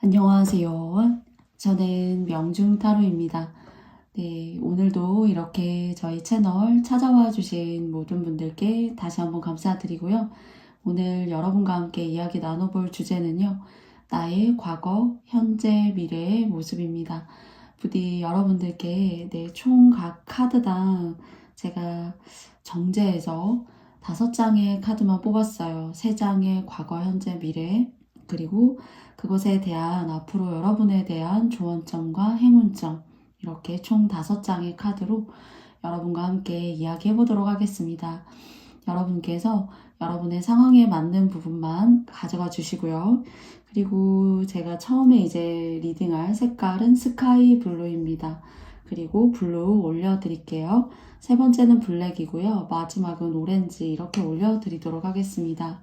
안녕하세요. 저는 명중타로입니다. 네, 오늘도 이렇게 저희 채널 찾아와 주신 모든 분들께 다시 한번 감사드리고요. 오늘 여러분과 함께 이야기 나눠볼 주제는요. 나의 과거, 현재, 미래의 모습입니다. 부디 여러분들께 총 각 카드당 제가 정제해서 5장의 카드만 뽑았어요. 3장의 과거, 현재, 미래, 그리고 그것에 대한 앞으로 여러분에 대한 조언점과 행운점, 이렇게 총 5장의 카드로 여러분과 함께 이야기해 보도록 하겠습니다. 여러분께서 여러분의 상황에 맞는 부분만 가져가 주시고요. 그리고 제가 처음에 이제 리딩할 색깔은 스카이 블루입니다. 그리고 블루 올려드릴게요. 세 번째는 블랙이고요. 마지막은 오렌지 이렇게 올려드리도록 하겠습니다.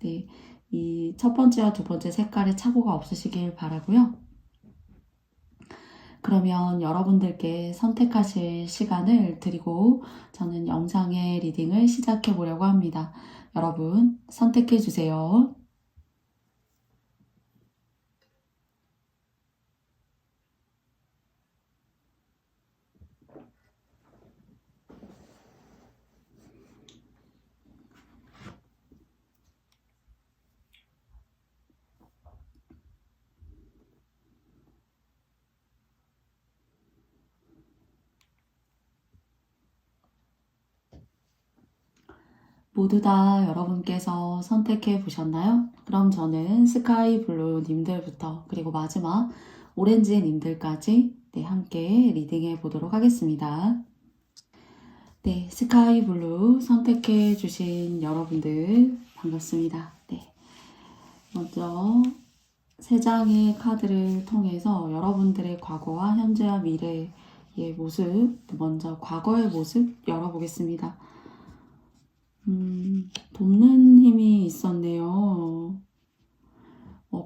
네, 이 첫 번째와 두 번째 색깔에 착오가 없으시길 바라고요. 그러면 여러분들께 선택하실 시간을 드리고 저는 영상의 리딩을 시작해 보려고 합니다. 여러분 선택해 주세요. 모두 다 여러분께서 선택해 보셨나요? 그럼 저는 스카이 블루 님들부터 그리고 마지막 오렌지 님들까지 함께 리딩해 보도록 하겠습니다. 네, 스카이 블루 선택해 주신 여러분들 반갑습니다. 네, 먼저 3장의 카드를 통해서 여러분들의 과거와 현재와 미래의 모습, 먼저 과거의 모습 열어보겠습니다. 돕는 힘이 있었네요.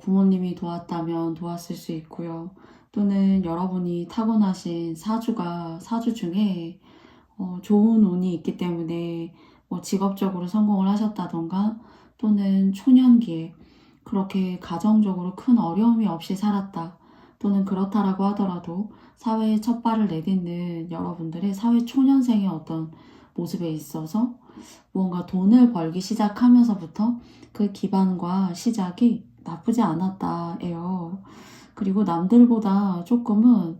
부모님이 도왔다면 도왔을 수 있고요. 또는 여러분이 타고나신 사주 중에 좋은 운이 있기 때문에 직업적으로 성공을 하셨다던가 또는 초년기에 그렇게 가정적으로 큰 어려움이 없이 살았다. 또는 그렇다라고 하더라도 사회에 첫 발을 내딛는 여러분들의 사회 초년생의 어떤 모습에 있어서 무언가 돈을 벌기 시작하면서부터 그 기반과 시작이 나쁘지 않았다예요. 그리고 남들보다 조금은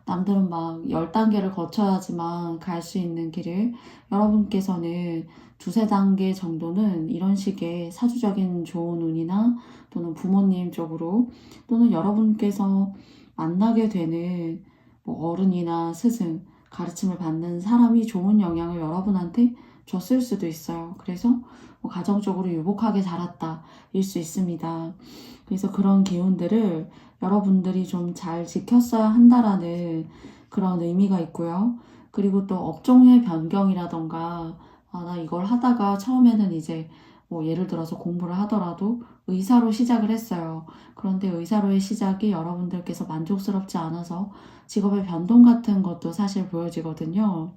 남들은 막 10단계를 거쳐야지만 갈 수 있는 길을 여러분께서는 2-3단계 정도는 이런 식의 사주적인 좋은 운이나 또는 부모님 쪽으로 또는 여러분께서 만나게 되는 어른이나 스승, 가르침을 받는 사람이 좋은 영향을 여러분한테 줬을 수도 있어요. 그래서 가정적으로 유복하게 자랐다 일 수 있습니다. 그래서 그런 기운들을 여러분들이 좀 잘 지켰어야 한다라는 그런 의미가 있고요. 그리고 또 업종의 변경이라던가 나 이걸 하다가 처음에는 이제 예를 들어서 공부를 하더라도 의사로 시작을 했어요. 그런데 의사로의 시작이 여러분들께서 만족스럽지 않아서 직업의 변동 같은 것도 사실 보여지거든요.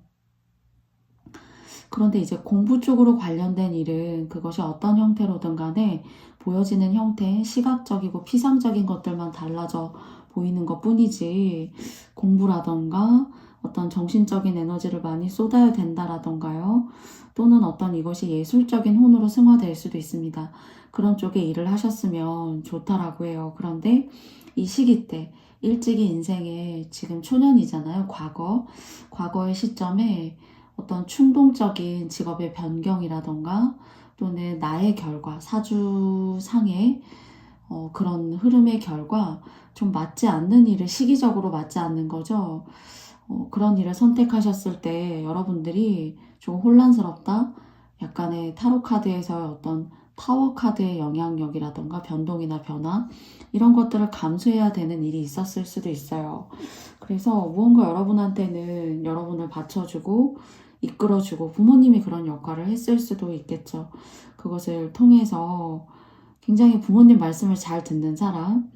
그런데 이제 공부 쪽으로 관련된 일은 그것이 어떤 형태로든 간에 보여지는 형태, 시각적이고 피상적인 것들만 달라져 보이는 것 뿐이지 공부라던가 어떤 정신적인 에너지를 많이 쏟아야 된다라던가요. 또는 어떤 이것이 예술적인 혼으로 승화될 수도 있습니다. 그런 쪽에 일을 하셨으면 좋다라고 해요. 그런데 이 시기 때 일찍이 인생에 지금 초년이잖아요. 과거의 시점에 어떤 충동적인 직업의 변경이라던가 또는 나의 결과, 사주상의 그런 흐름의 결과 좀 맞지 않는 일을 시기적으로 맞지 않는 거죠. 그런 일을 선택하셨을 때 여러분들이 좀 혼란스럽다? 약간의 타로 카드에서의 어떤 타워 카드의 영향력이라던가 변동이나 변화 이런 것들을 감수해야 되는 일이 있었을 수도 있어요. 그래서 무언가 여러분한테는 여러분을 받쳐주고 이끌어주고 부모님이 그런 역할을 했을 수도 있겠죠. 그것을 통해서 굉장히 부모님 말씀을 잘 듣는 사람,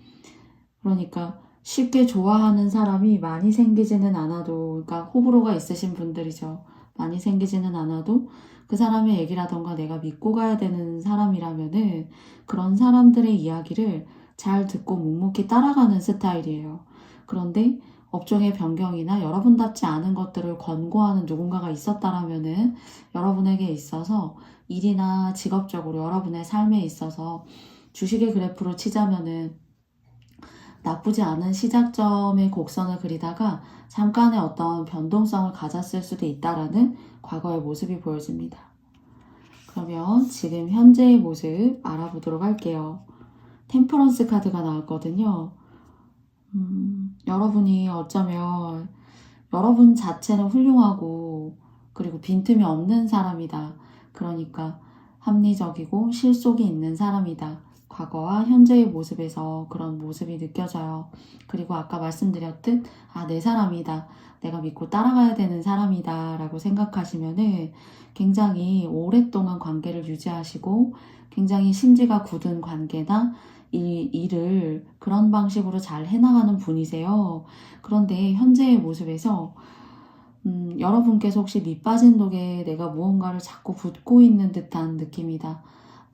그러니까 쉽게 좋아하는 사람이 많이 생기지는 않아도, 그러니까 호불호가 있으신 분들이죠. 많이 생기지는 않아도 그 사람의 얘기라던가 내가 믿고 가야 되는 사람이라면은 그런 사람들의 이야기를 잘 듣고 묵묵히 따라가는 스타일이에요. 그런데 업종의 변경이나 여러분답지 않은 것들을 권고하는 누군가가 있었다라면은 여러분에게 있어서 일이나 직업적으로 여러분의 삶에 있어서 주식의 그래프로 치자면은 나쁘지 않은 시작점의 곡선을 그리다가 잠깐의 어떤 변동성을 가졌을 수도 있다라는 과거의 모습이 보여집니다. 그러면 지금 현재의 모습 알아보도록 할게요. 템퍼런스 카드가 나왔거든요. 여러분이 어쩌면 여러분 자체는 훌륭하고 그리고 빈틈이 없는 사람이다. 그러니까 합리적이고 실속이 있는 사람이다. 과거와 현재의 모습에서 그런 모습이 느껴져요. 그리고 아까 말씀드렸듯 내 사람이다. 내가 믿고 따라가야 되는 사람이다 라고 생각하시면은 굉장히 오랫동안 관계를 유지하시고 굉장히 심지가 굳은 관계나 일을 그런 방식으로 잘 해나가는 분이세요. 그런데 현재의 모습에서 여러분께서 혹시 밑빠진 독에 내가 무언가를 자꾸 붓고 있는 듯한 느낌이다.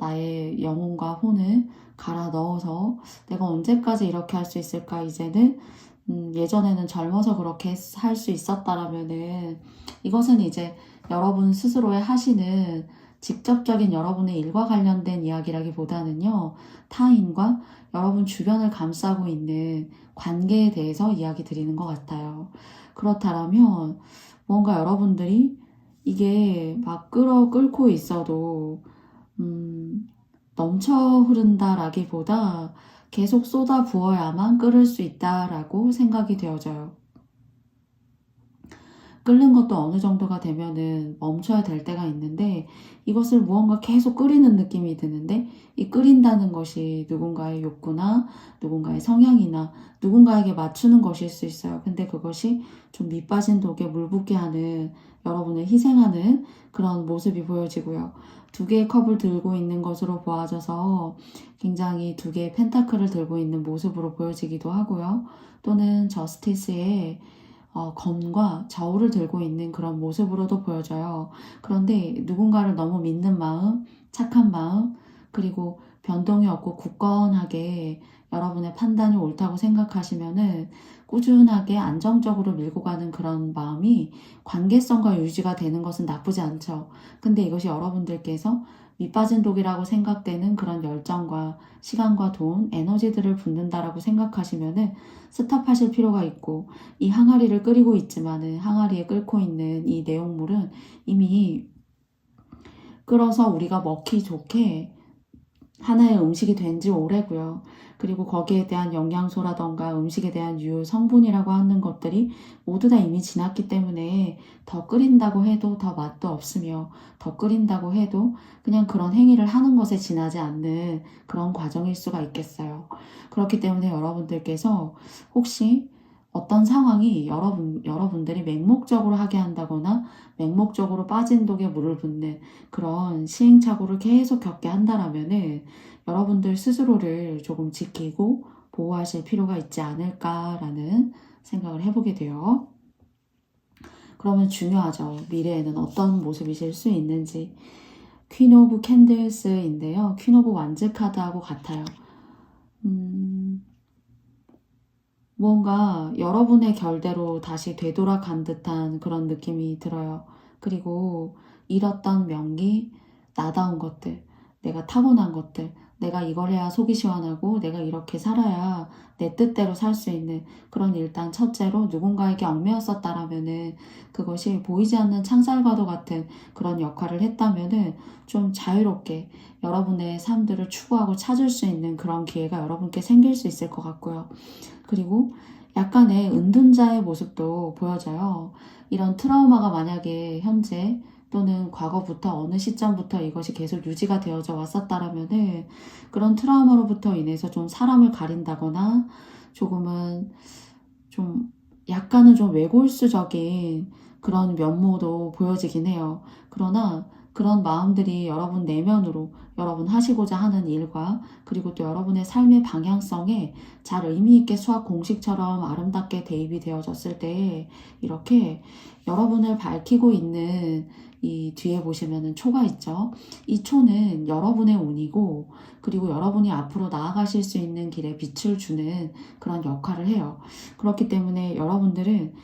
나의 영혼과 혼을 갈아 넣어서 내가 언제까지 이렇게 할 수 있을까? 이제는 예전에는 젊어서 그렇게 할 수 있었다라면은 이것은 이제 여러분 스스로의 하시는 직접적인 여러분의 일과 관련된 이야기라기보다는요. 타인과 여러분 주변을 감싸고 있는 관계에 대해서 이야기 드리는 것 같아요. 그렇다면 뭔가 여러분들이 이게 막 끌고 있어도 넘쳐 흐른다라기보다 계속 쏟아 부어야만 끓을 수 있다라고 생각이 되어져요. 끓는 것도 어느 정도가 되면은 멈춰야 될 때가 있는데 이것을 무언가 계속 끓이는 느낌이 드는데 이 끓인다는 것이 누군가의 욕구나 누군가의 성향이나 누군가에게 맞추는 것일 수 있어요. 근데 그것이 좀 밑빠진 독에 물 붓게 하는 여러분을 희생하는 그런 모습이 보여지고요. 두 개의 컵을 들고 있는 것으로 보아져서 굉장히 두 개의 펜타클을 들고 있는 모습으로 보여지기도 하고요. 또는 저스티스의 검과 저울을 들고 있는 그런 모습으로도 보여져요. 그런데 누군가를 너무 믿는 마음, 착한 마음, 그리고 변동이 없고 굳건하게 여러분의 판단이 옳다고 생각하시면은 꾸준하게 안정적으로 밀고 가는 그런 마음이 관계성과 유지가 되는 것은 나쁘지 않죠. 근데 이것이 여러분들께서 밑빠진 독이라고 생각되는 그런 열정과 시간과 돈, 에너지들을 붓는다라고 생각하시면은 스탑하실 필요가 있고 이 항아리를 끓이고 있지만은 항아리에 끓고 있는 이 내용물은 이미 끓어서 우리가 먹기 좋게 하나의 음식이 된 지 오래고요. 그리고 거기에 대한 영양소라던가 음식에 대한 유효 성분이라고 하는 것들이 모두 다 이미 지났기 때문에 더 끓인다고 해도 더 맛도 없으며 더 끓인다고 해도 그냥 그런 행위를 하는 것에 지나지 않는 그런 과정일 수가 있겠어요. 그렇기 때문에 여러분들께서 혹시 어떤 상황이 여러분들이 맹목적으로 하게 한다거나 맹목적으로 빠진 독에 물을 붓는 그런 시행착오를 계속 겪게 한다라면은 여러분들 스스로를 조금 지키고 보호하실 필요가 있지 않을까라는 생각을 해보게 돼요. 그러면 중요하죠. 미래에는 어떤 모습이실 수 있는지. 퀸 오브 캔들스인데요. 퀸 오브 완즈 카드하고 같아요. 뭔가 여러분의 결대로 다시 되돌아간 듯한 그런 느낌이 들어요. 그리고 잃었던 명기, 나다운 것들, 내가 타고난 것들, 내가 이걸 해야 속이 시원하고 내가 이렇게 살아야 내 뜻대로 살 수 있는 그런 일단 첫째로 누군가에게 얽매였었다라면은 그것이 보이지 않는 창살과도 같은 그런 역할을 했다면은 좀 자유롭게 여러분의 삶들을 추구하고 찾을 수 있는 그런 기회가 여러분께 생길 수 있을 것 같고요. 그리고 약간의 은둔자의 모습도 보여져요. 이런 트라우마가 만약에 현재 또는 과거부터 어느 시점부터 이것이 계속 유지가 되어져 왔었다라면은 그런 트라우마로부터 인해서 좀 사람을 가린다거나 조금은 좀 약간은 좀 외골수적인 그런 면모도 보여지긴 해요. 그러나 그런 마음들이 여러분 내면으로 여러분 하시고자 하는 일과 그리고 또 여러분의 삶의 방향성에 잘 의미있게 수학 공식처럼 아름답게 대입이 되어졌을 때 이렇게 여러분을 밝히고 있는 이 뒤에 보시면은 초가 있죠. 이 초는 여러분의 운이고, 그리고 여러분이 앞으로 나아가실 수 있는 길에 빛을 주는 그런 역할을 해요. 그렇기 때문에 여러분들은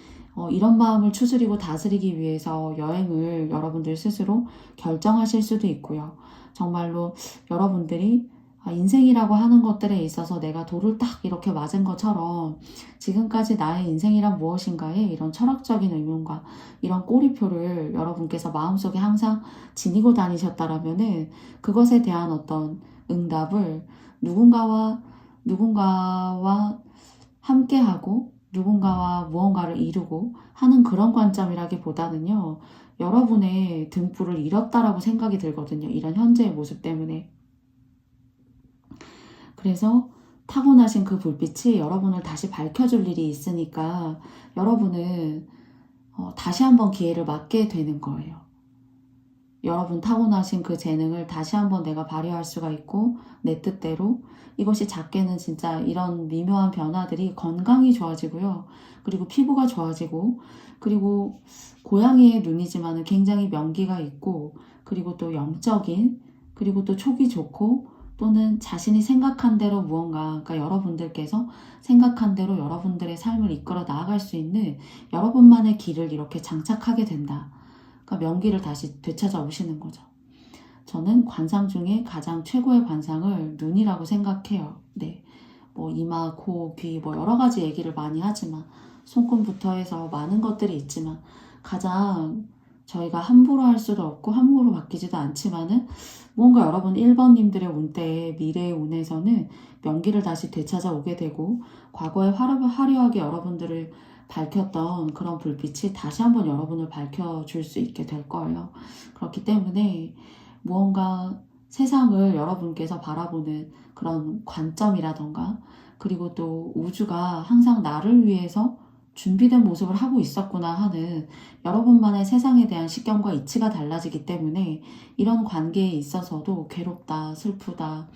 이런 마음을 추스리고 다스리기 위해서 여행을 여러분들 스스로 결정하실 수도 있고요. 정말로 여러분들이 인생이라고 하는 것들에 있어서 내가 돌을 딱 이렇게 맞은 것처럼 지금까지 나의 인생이란 무엇인가에 이런 철학적인 의문과 이런 꼬리표를 여러분께서 마음속에 항상 지니고 다니셨다라면은 그것에 대한 어떤 응답을 누군가와 함께하고 누군가와 무언가를 이루고 하는 그런 관점이라기보다는요, 여러분의 등불을 잃었다라고 생각이 들거든요. 이런 현재의 모습 때문에. 그래서 타고나신 그 불빛이 여러분을 다시 밝혀줄 일이 있으니까 여러분은 다시 한번 기회를 맞게 되는 거예요. 여러분 타고나신 그 재능을 다시 한번 내가 발휘할 수가 있고 내 뜻대로 이것이 작게는 진짜 이런 미묘한 변화들이 건강이 좋아지고요. 그리고 피부가 좋아지고 그리고 고양이의 눈이지만 굉장히 명기가 있고 그리고 또 영적인 그리고 또 촉이 좋고 또는 자신이 생각한 대로 무언가 그러니까 여러분들께서 생각한 대로 여러분들의 삶을 이끌어 나아갈 수 있는 여러분만의 길을 이렇게 장착하게 된다. 그러니까 명기를 다시 되찾아오시는 거죠. 저는 관상 중에 가장 최고의 관상을 눈이라고 생각해요. 네, 뭐 이마, 코, 귀 뭐 여러 가지 얘기를 많이 하지만 손금부터 해서 많은 것들이 있지만 가장 저희가 함부로 할 수도 없고 함부로 바뀌지도 않지만은 뭔가 여러분 1번님들의 운때에 미래의 운에서는 명기를 다시 되찾아오게 되고 과거에 화려하게 여러분들을 밝혔던 그런 불빛이 다시 한번 여러분을 밝혀줄 수 있게 될 거예요. 그렇기 때문에 무언가 세상을 여러분께서 바라보는 그런 관점이라던가 그리고 또 우주가 항상 나를 위해서 준비된 모습을 하고 있었구나 하는 여러분만의 세상에 대한 시경과 이치가 달라지기 때문에 이런 관계에 있어서도 괴롭다, 슬프다,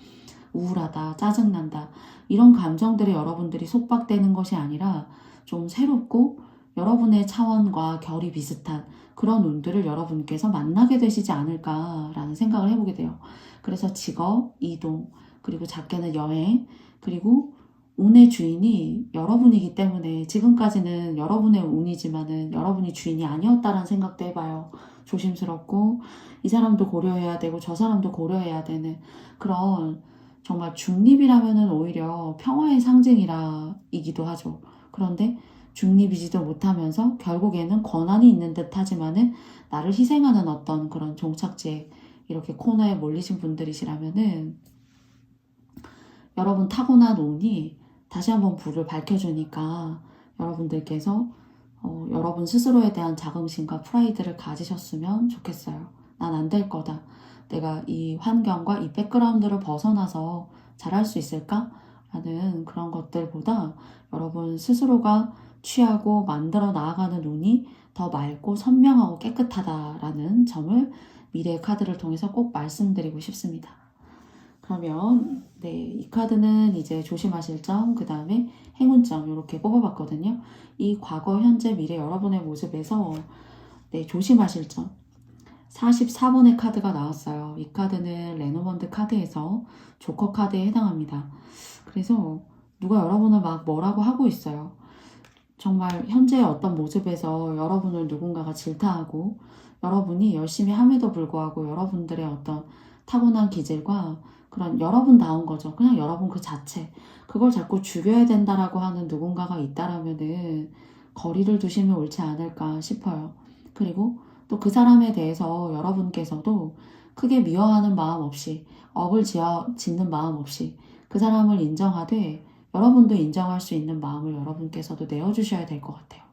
우울하다, 짜증난다 이런 감정들이 여러분들이 속박되는 것이 아니라 좀 새롭고 여러분의 차원과 결이 비슷한 그런 운들을 여러분께서 만나게 되시지 않을까라는 생각을 해보게 돼요. 그래서 직업, 이동, 그리고 작게는 여행, 그리고 운의 주인이 여러분이기 때문에 지금까지는 여러분의 운이지만은 여러분이 주인이 아니었다라는 생각도 해봐요. 조심스럽고 이 사람도 고려해야 되고 저 사람도 고려해야 되는 그런 정말 중립이라면은 오히려 평화의 상징이기도 하죠. 그런데 중립이지도 못하면서 결국에는 권한이 있는 듯 하지만은 나를 희생하는 어떤 그런 종착지에 이렇게 코너에 몰리신 분들이시라면은 여러분 타고난 운이 다시 한번 불을 밝혀주니까 여러분들께서 여러분 스스로에 대한 자긍심과 프라이드를 가지셨으면 좋겠어요. 난 안 될 거다. 내가 이 환경과 이 백그라운드를 벗어나서 잘할 수 있을까? 라는 그런 것들보다 여러분 스스로가 취하고 만들어 나아가는 운이 더 맑고 선명하고 깨끗하다라는 점을 미래의 카드를 통해서 꼭 말씀드리고 싶습니다. 그러면 네, 이 카드는 이제 조심하실 점, 그 다음에 행운점 이렇게 뽑아봤거든요. 이 과거, 현재, 미래 여러분의 모습에서 네, 조심하실 점 44번의 카드가 나왔어요. 이 카드는 레노먼드 카드에서 조커 카드에 해당합니다. 그래서 누가 여러분을 막 뭐라고 하고 있어요. 정말 현재의 어떤 모습에서 여러분을 누군가가 질타하고 여러분이 열심히 함에도 불구하고 여러분들의 어떤 타고난 기질과 그런 여러분다운 거죠. 그냥 여러분 그 자체. 그걸 자꾸 죽여야 된다라고 하는 누군가가 있다라면은 거리를 두시면 옳지 않을까 싶어요. 그리고 또 그 사람에 대해서 여러분께서도 크게 미워하는 마음 없이 억을 짓는 마음 없이 그 사람을 인정하되 여러분도 인정할 수 있는 마음을 여러분께서도 내어주셔야 될 것 같아요.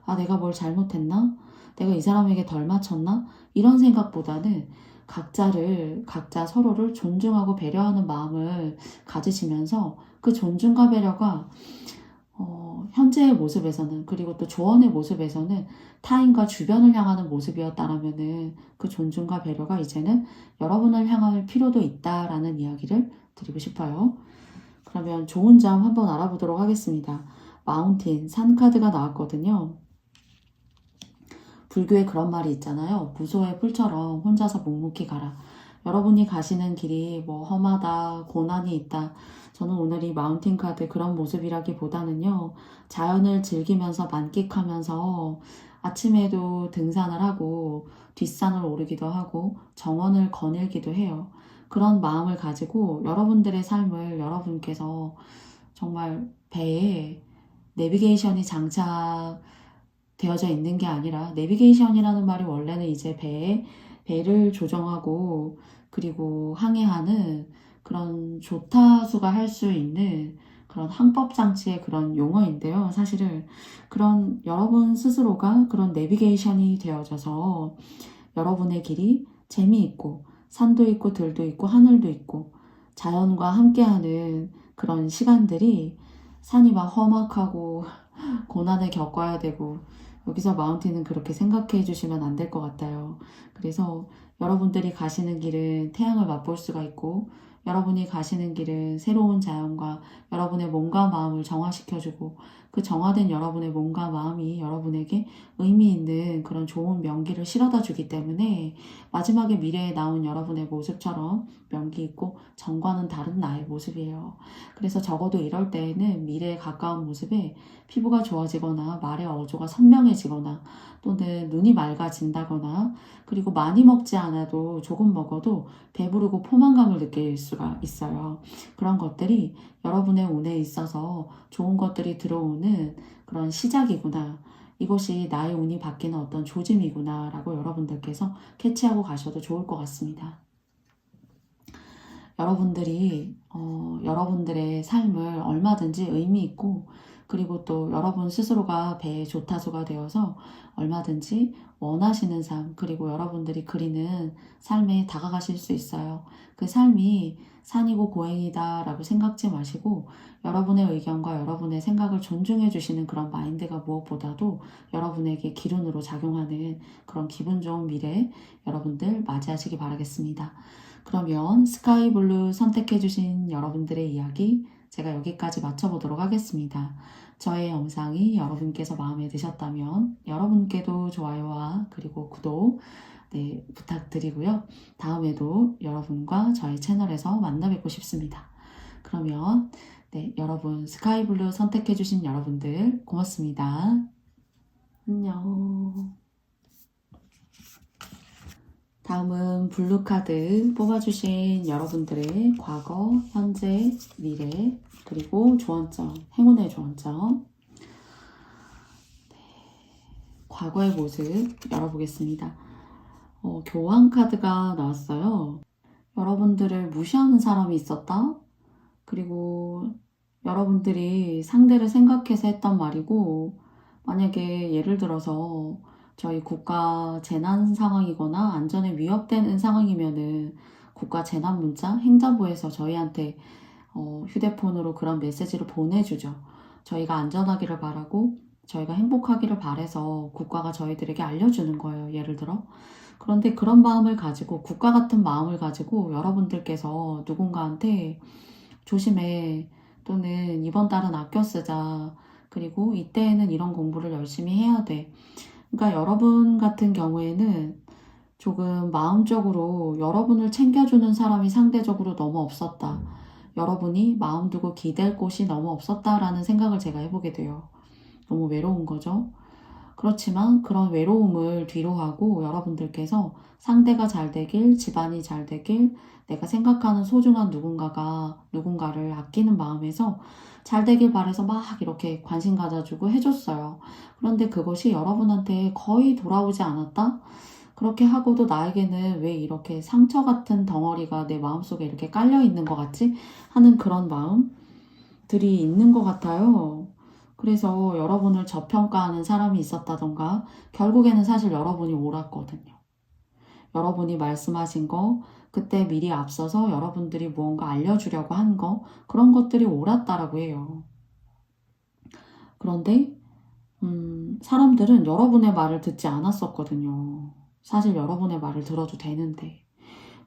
아, 내가 뭘 잘못했나? 내가 이 사람에게 덜 맞췄나? 이런 생각보다는 각자 서로를 존중하고 배려하는 마음을 가지시면서 그 존중과 배려가 현재의 모습에서는 그리고 또 조언의 모습에서는 타인과 주변을 향하는 모습이었다라면은 그 존중과 배려가 이제는 여러분을 향할 필요도 있다라는 이야기를 드리고 싶어요. 그러면 좋은 점 한번 알아보도록 하겠습니다. 마운틴, 산 카드가 나왔거든요. 불교에 그런 말이 있잖아요. 무소의 풀처럼 혼자서 묵묵히 가라. 여러분이 가시는 길이 뭐 험하다, 고난이 있다. 저는 오늘 이 마운틴 카드 그런 모습이라기보다는요. 자연을 즐기면서 만끽하면서 아침에도 등산을 하고 뒷산을 오르기도 하고 정원을 거닐기도 해요. 그런 마음을 가지고 여러분들의 삶을 여러분께서 정말 배에 내비게이션이 장착되어져 있는 게 아니라 내비게이션이라는 말이 원래는 이제 배를 조정하고 그리고 항해하는 그런 조타수가 할 수 있는 그런 항법장치의 그런 용어인데요. 사실은 그런 여러분 스스로가 그런 내비게이션이 되어져서 여러분의 길이 재미있고 산도 있고 들도 있고 하늘도 있고 자연과 함께하는 그런 시간들이 산이 막 험악하고 고난을 겪어야 되고 여기서 마운틴은 그렇게 생각해 주시면 안 될 것 같아요. 그래서 여러분들이 가시는 길은 태양을 맛볼 수가 있고 여러분이 가시는 길은 새로운 자연과 여러분의 몸과 마음을 정화시켜주고 그 정화된 여러분의 몸과 마음이 여러분에게 의미 있는 그런 좋은 명기를 실어다 주기 때문에 마지막에 미래에 나온 여러분의 모습처럼 명기 있고 전과는 다른 나의 모습이에요. 그래서 적어도 이럴 때에는 미래에 가까운 모습에 피부가 좋아지거나 말의 어조가 선명해지거나 또는 눈이 맑아진다거나 그리고 많이 먹지 않아도 조금 먹어도 배부르고 포만감을 느낄 수가 있어요. 그런 것들이 여러분의 운에 있어서 좋은 것들이 들어오는 그런 시작이구나. 이것이 나의 운이 바뀌는 어떤 조짐이구나 라고 여러분들께서 캐치하고 가셔도 좋을 것 같습니다. 여러분들이 여러분들의 삶을 얼마든지 의미 있고 그리고 또 여러분 스스로가 배의 조타수가 되어서 얼마든지 원하시는 삶 그리고 여러분들이 그리는 삶에 다가가실 수 있어요. 그 삶이 산이고 고행이다 라고 생각지 마시고 여러분의 의견과 여러분의 생각을 존중해 주시는 그런 마인드가 무엇보다도 여러분에게 기운으로 작용하는 그런 기분 좋은 미래 여러분들 맞이하시기 바라겠습니다. 그러면 스카이블루 선택해주신 여러분들의 이야기 제가 여기까지 마쳐보도록 하겠습니다. 저의 영상이 여러분께서 마음에 드셨다면 여러분께도 좋아요와 그리고 구독 부탁드리고요. 다음에도 여러분과 저의 채널에서 만나 뵙고 싶습니다. 그러면 여러분 스카이블루 선택해주신 여러분들 고맙습니다. 안녕. 다음은 블루카드 뽑아주신 여러분들의 과거, 현재, 미래, 그리고 조언점, 행운의 조언점. 과거의 모습 열어보겠습니다. 교환 카드가 나왔어요. 여러분들을 무시하는 사람이 있었다? 그리고 여러분들이 상대를 생각해서 했단 말이고, 만약에 예를 들어서 저희 국가 재난 상황이거나 안전에 위협되는 상황이면은 국가 재난 문자 행자부에서 저희한테 휴대폰으로 그런 메시지를 보내주죠. 저희가 안전하기를 바라고 저희가 행복하기를 바라서 국가가 저희들에게 알려주는 거예요. 예를 들어. 그런데 그런 마음을 가지고 국가 같은 마음을 가지고 여러분들께서 누군가한테 조심해 또는 이번 달은 아껴 쓰자 그리고 이때에는 이런 공부를 열심히 해야 돼. 그러니까 여러분 같은 경우에는 조금 마음적으로 여러분을 챙겨주는 사람이 상대적으로 너무 없었다. 여러분이 마음 두고 기댈 곳이 너무 없었다라는 생각을 제가 해보게 돼요. 너무 외로운 거죠. 그렇지만 그런 외로움을 뒤로하고 여러분들께서 상대가 잘 되길, 집안이 잘 되길, 내가 생각하는 소중한 누군가를 아끼는 마음에서 잘 되길 바래서 막 이렇게 관심 가져주고 해줬어요. 그런데 그것이 여러분한테 거의 돌아오지 않았다? 그렇게 하고도 나에게는 왜 이렇게 상처 같은 덩어리가 내 마음속에 이렇게 깔려 있는 것 같지? 하는 그런 마음들이 있는 것 같아요. 그래서 여러분을 저평가하는 사람이 있었다던가 결국에는 사실 여러분이 옳았거든요. 여러분이 말씀하신 거 그때 미리 앞서서 여러분들이 무언가 알려주려고 한 거 그런 것들이 옳았다라고 해요. 그런데 사람들은 여러분의 말을 듣지 않았었거든요. 사실 여러분의 말을 들어도 되는데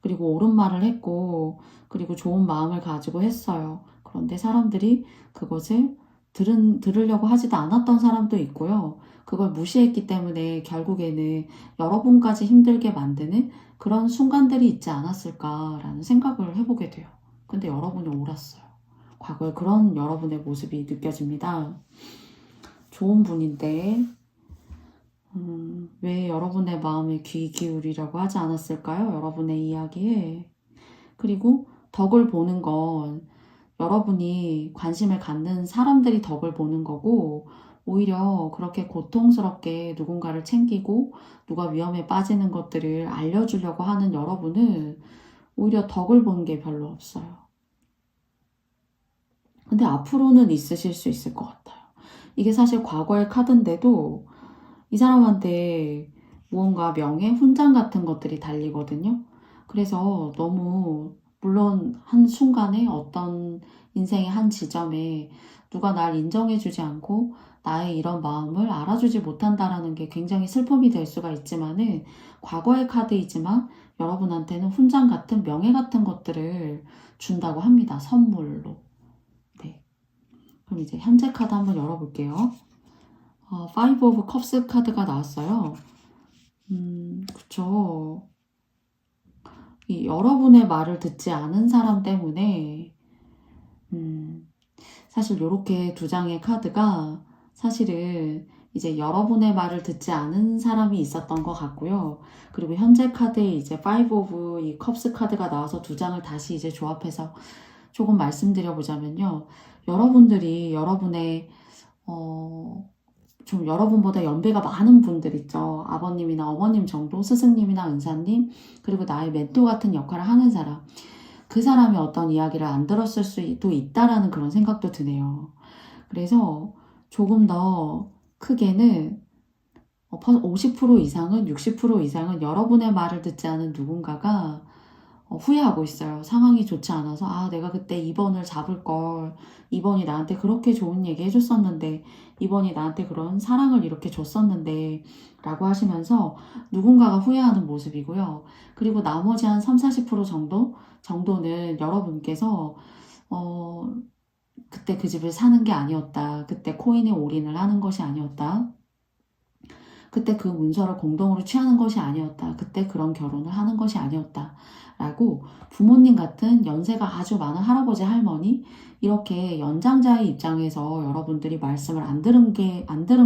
그리고 옳은 말을 했고 그리고 좋은 마음을 가지고 했어요. 그런데 사람들이 그것을 들으려고 하지도 않았던 사람도 있고요. 그걸 무시했기 때문에 결국에는 여러분까지 힘들게 만드는 그런 순간들이 있지 않았을까라는 생각을 해보게 돼요. 근데 여러분이 옳았어요. 과거에 그런 여러분의 모습이 느껴집니다. 좋은 분인데 왜 여러분의 마음에 귀 기울이려고 하지 않았을까요? 여러분의 이야기에. 그리고 덕을 보는 건 여러분이 관심을 갖는 사람들이 덕을 보는 거고, 오히려 그렇게 고통스럽게 누군가를 챙기고 누가 위험에 빠지는 것들을 알려주려고 하는 여러분은 오히려 덕을 보는 게 별로 없어요. 근데 앞으로는 있으실 수 있을 것 같아요. 이게 사실 과거의 카드인데도 이 사람한테 무언가 명예, 훈장 같은 것들이 달리거든요. 그래서 너무 물론 한 순간에 어떤 인생의 한 지점에 누가 날 인정해주지 않고 나의 이런 마음을 알아주지 못한다라는 게 굉장히 슬픔이 될 수가 있지만은 과거의 카드이지만 여러분한테는 훈장 같은 명예 같은 것들을 준다고 합니다. 선물로. 네. 그럼 이제 현재 카드 한번 열어볼게요. Five of Cups 카드가 나왔어요. 그쵸. 이 여러분의 말을 듣지 않은 사람 때문에, 사실 요렇게 두 장의 카드가 사실은 이제 여러분의 말을 듣지 않은 사람이 있었던 것 같고요. 그리고 현재 카드에 이제 Five of 이 컵스 카드가 나와서 두 장을 다시 이제 조합해서 조금 말씀드려보자면요. 여러분들이 여러분의, 좀 여러분보다 연배가 많은 분들 있죠. 아버님이나 어머님 정도, 스승님이나 은사님, 그리고 나의 멘토 같은 역할을 하는 사람. 그 사람이 어떤 이야기를 안 들었을 수도 있다라는 그런 생각도 드네요. 그래서 조금 더 크게는 50% 이상은, 60% 이상은 여러분의 말을 듣지 않은 누군가가 후회하고 있어요. 상황이 좋지 않아서 내가 그때 2번을 잡을 걸, 2번이 나한테 그렇게 좋은 얘기 해줬었는데, 2번이 나한테 그런 사랑을 이렇게 줬었는데 라고 하시면서 누군가가 후회하는 모습이고요. 그리고 나머지 한 30-40% 정도는 여러분께서 그때 그 집을 사는 게 아니었다. 그때 코인에 올인을 하는 것이 아니었다. 그때 그 문서를 공동으로 취하는 것이 아니었다. 그때 그런 결혼을 하는 것이 아니었다. 라고 부모님 같은 연세가 아주 많은 할아버지, 할머니, 이렇게 연장자의 입장에서 여러분들이 말씀을 안 들은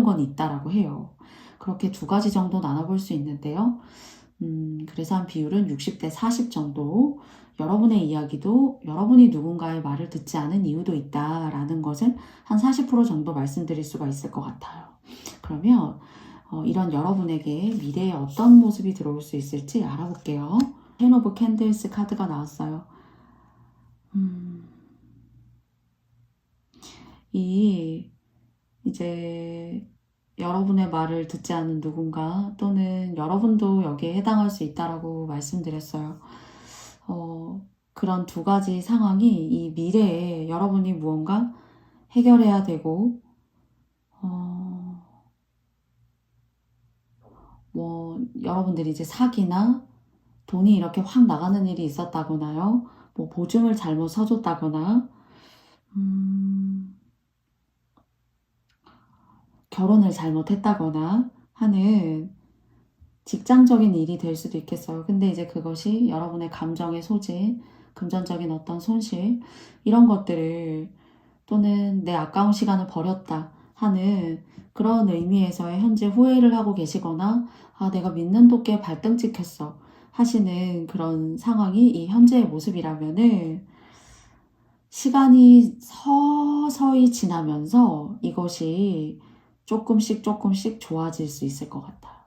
건 있다라고 해요. 그렇게 두 가지 정도 나눠볼 수 있는데요. 그래서 한 비율은 60대 40 정도. 여러분의 이야기도 여러분이 누군가의 말을 듣지 않은 이유도 있다라는 것을 한 40% 정도 말씀드릴 수가 있을 것 같아요. 그러면 이런 여러분에게 미래에 어떤 모습이 들어올 수 있을지 알아볼게요. 텐 오브 캔들스 카드가 나왔어요. 이제 여러분의 말을 듣지 않는 누군가 또는 여러분도 여기에 해당할 수 있다라고 말씀드렸어요. 그런 두 가지 상황이 이 미래에 여러분이 무언가 해결해야 되고 여러분들이 이제 사기나 돈이 이렇게 확 나가는 일이 있었다거나요. 보증을 잘못 서줬다거나 결혼을 잘못했다거나 하는 직장적인 일이 될 수도 있겠어요. 근데 이제 그것이 여러분의 감정의 소진, 금전적인 어떤 손실, 이런 것들을 또는 내 아까운 시간을 버렸다 하는 그런 의미에서의 현재 후회를 하고 계시거나 내가 믿는 도끼에 발등 찍혔어 하시는 그런 상황이 이 현재의 모습이라면은 시간이 서서히 지나면서 이것이 조금씩 좋아질 수 있을 것 같아요.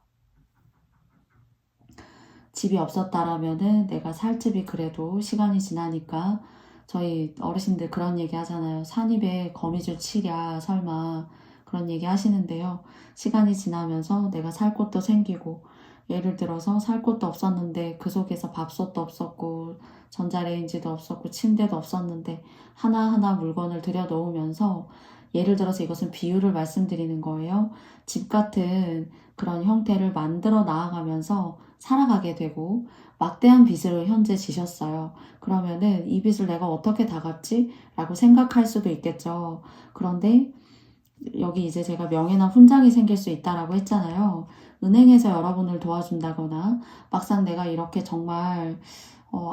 집이 없었다라면은 내가 살 집이 그래도 시간이 지나니까 저희 어르신들 그런 얘기 하잖아요. 산입에 거미줄 치랴 설마 그런 얘기 하시는데요. 시간이 지나면서 내가 살 곳도 생기고 예를 들어서 살 곳도 없었는데 그 속에서 밥솥도 없었고 전자레인지도 없었고 침대도 없었는데 하나하나 물건을 들여놓으면서 예를 들어서 이것은 비유를 말씀드리는 거예요. 집 같은 그런 형태를 만들어 나아가면서 살아가게 되고 막대한 빚을 현재 지셨어요. 그러면은 이 빚을 내가 어떻게 다 갚지? 라고 생각할 수도 있겠죠. 그런데 여기 이제 제가 명예나 훈장이 생길 수 있다라고 했잖아요. 은행에서 여러분을 도와준다거나 막상 내가 이렇게 정말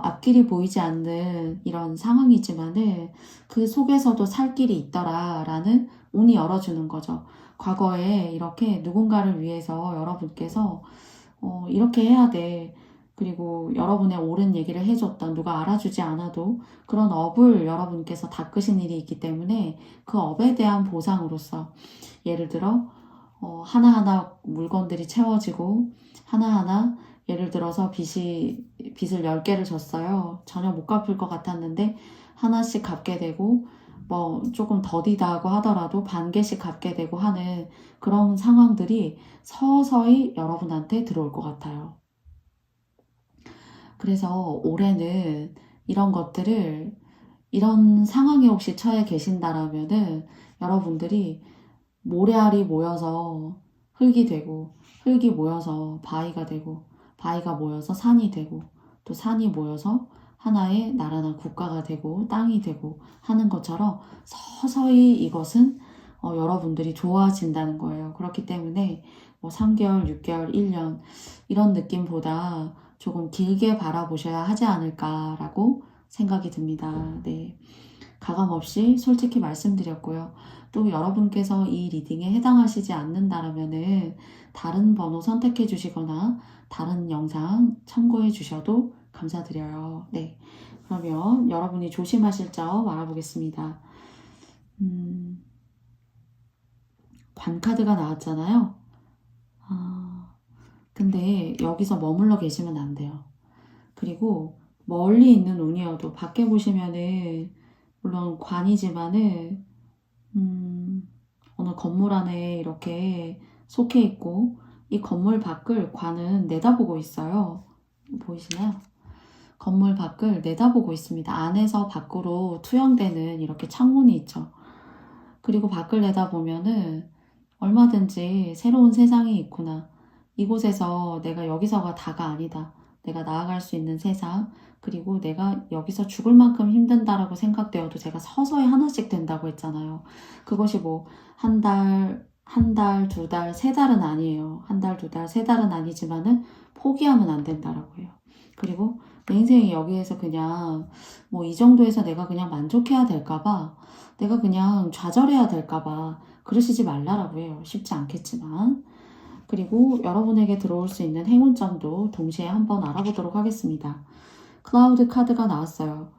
앞길이 보이지 않는 이런 상황이지만은 그 속에서도 살 길이 있더라라는 운이 열어주는 거죠. 과거에 이렇게 누군가를 위해서 여러분께서 이렇게 해야 돼. 그리고 여러분의 옳은 얘기를 해줬던 누가 알아주지 않아도 그런 업을 여러분께서 닦으신 일이 있기 때문에 그 업에 대한 보상으로서 예를 들어 하나하나 물건들이 채워지고 하나하나 예를 들어서 빚을 10개를 졌어요. 전혀 못 갚을 것 같았는데 하나씩 갚게 되고 뭐 조금 더디다고 하더라도 반 개씩 갚게 되고 하는 그런 상황들이 서서히 여러분한테 들어올 것 같아요. 그래서 올해는 이런 것들을 이런 상황에 혹시 처해 계신다라면은 여러분들이 모래알이 모여서 흙이 되고 흙이 모여서 바위가 되고 바위가 모여서 산이 되고 또 산이 모여서 하나의 나라나 국가가 되고 땅이 되고 하는 것처럼 서서히 이것은 여러분들이 좋아진다는 거예요. 그렇기 때문에 뭐 3개월, 6개월, 1년 이런 느낌보다 조금 길게 바라보셔야 하지 않을까라고 생각이 듭니다. 네. 가감없이 솔직히 말씀드렸고요. 또 여러분께서 이 리딩에 해당하시지 않는다라면은 다른 번호 선택해 주시거나 다른 영상 참고해 주셔도 감사드려요. 네. 그러면 여러분이 조심하실 점 알아보겠습니다. 관카드가 나왔잖아요. 근데 여기서 머물러 계시면 안 돼요. 그리고 멀리 있는 운이어도 밖에 보시면은 물론 관이지만은 어느 건물 안에 이렇게 속해 있고 이 건물 밖을 관은 내다보고 있어요. 보이시나요? 건물 밖을 내다보고 있습니다. 안에서 밖으로 투영되는 이렇게 창문이 있죠. 그리고 밖을 내다보면은 얼마든지 새로운 세상이 있구나. 이곳에서 내가 여기서가 다가 아니다. 내가 나아갈 수 있는 세상, 그리고 내가 여기서 죽을 만큼 힘든다라고 생각되어도 제가 서서히 하나씩 된다고 했잖아요. 그것이 뭐 한 달, 2달, 3달은 아니에요. 한 달, 2달, 3달은 아니지만은 포기하면 안 된다라고 해요. 그리고 내 인생이 여기에서 그냥 뭐 이 정도에서 내가 그냥 만족해야 될까봐, 내가 그냥 좌절해야 될까봐 그러시지 말라라고 해요. 쉽지 않겠지만. 그리고 여러분에게 들어올 수 있는 행운점도 동시에 한번 알아보도록 하겠습니다. 클라우드 카드가 나왔어요.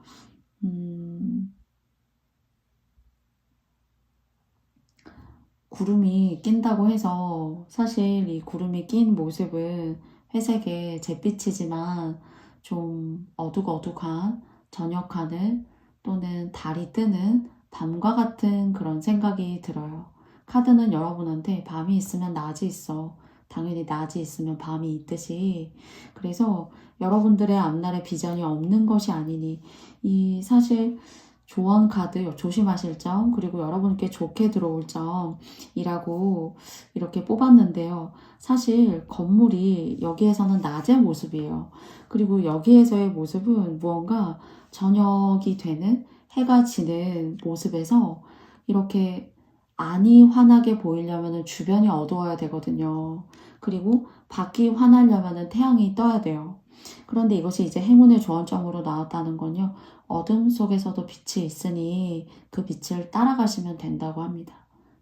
구름이 낀다고 해서 사실 이 구름이 낀 모습은 회색의 잿빛이지만 좀 어둑어둑한 저녁 하늘 또는 달이 뜨는 밤과 같은 그런 생각이 들어요. 카드는 여러분한테 밤이 있으면 낮이 있어. 당연히 낮이 있으면 밤이 있듯이. 그래서 여러분들의 앞날에 비전이 없는 것이 아니니 이 사실 조언 카드 조심하실 점, 그리고 여러분께 좋게 들어올 점이라고 이렇게 뽑았는데요. 사실 건물이 여기에서는 낮의 모습이에요. 그리고 여기에서의 모습은 무언가 저녁이 되는 해가 지는 모습에서 이렇게 안이 환하게 보이려면 주변이 어두워야 되거든요. 그리고 밖이 환하려면 태양이 떠야 돼요. 그런데 이것이 이제 행운의 조언점으로 나왔다는 건요. 어둠 속에서도 빛이 있으니 그 빛을 따라가시면 된다고 합니다.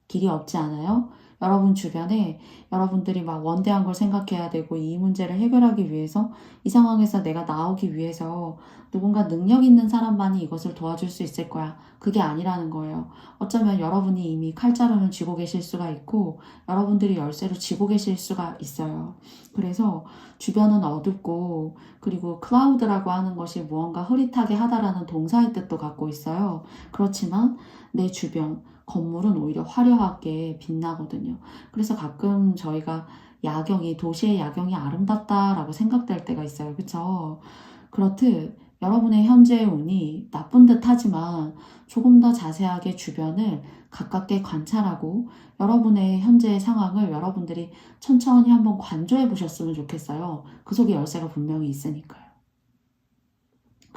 길이 없지 않아요? 여러분 주변에 여러분들이 막 원대한 걸 생각해야 되고 이 문제를 해결하기 위해서 이 상황에서 내가 나오기 위해서 누군가 능력 있는 사람만이 이것을 도와줄 수 있을 거야. 그게 아니라는 거예요. 어쩌면 여러분이 이미 칼자루는 쥐고 계실 수가 있고 여러분들이 열쇠를 쥐고 계실 수가 있어요. 그래서 주변은 어둡고 그리고 클라우드라고 하는 것이 무언가 흐릿하게 하다라는 동사의 뜻도 갖고 있어요. 그렇지만 내 주변 건물은 오히려 화려하게 빛나거든요. 그래서 가끔 저희가 야경이 도시의 야경이 아름답다라고 생각될 때가 있어요. 그렇죠? 그렇듯 여러분의 현재의 운이 나쁜 듯 하지만 조금 더 자세하게 주변을 가깝게 관찰하고 여러분의 현재의 상황을 여러분들이 천천히 한번 관조해 보셨으면 좋겠어요. 그 속에 열쇠가 분명히 있으니까요.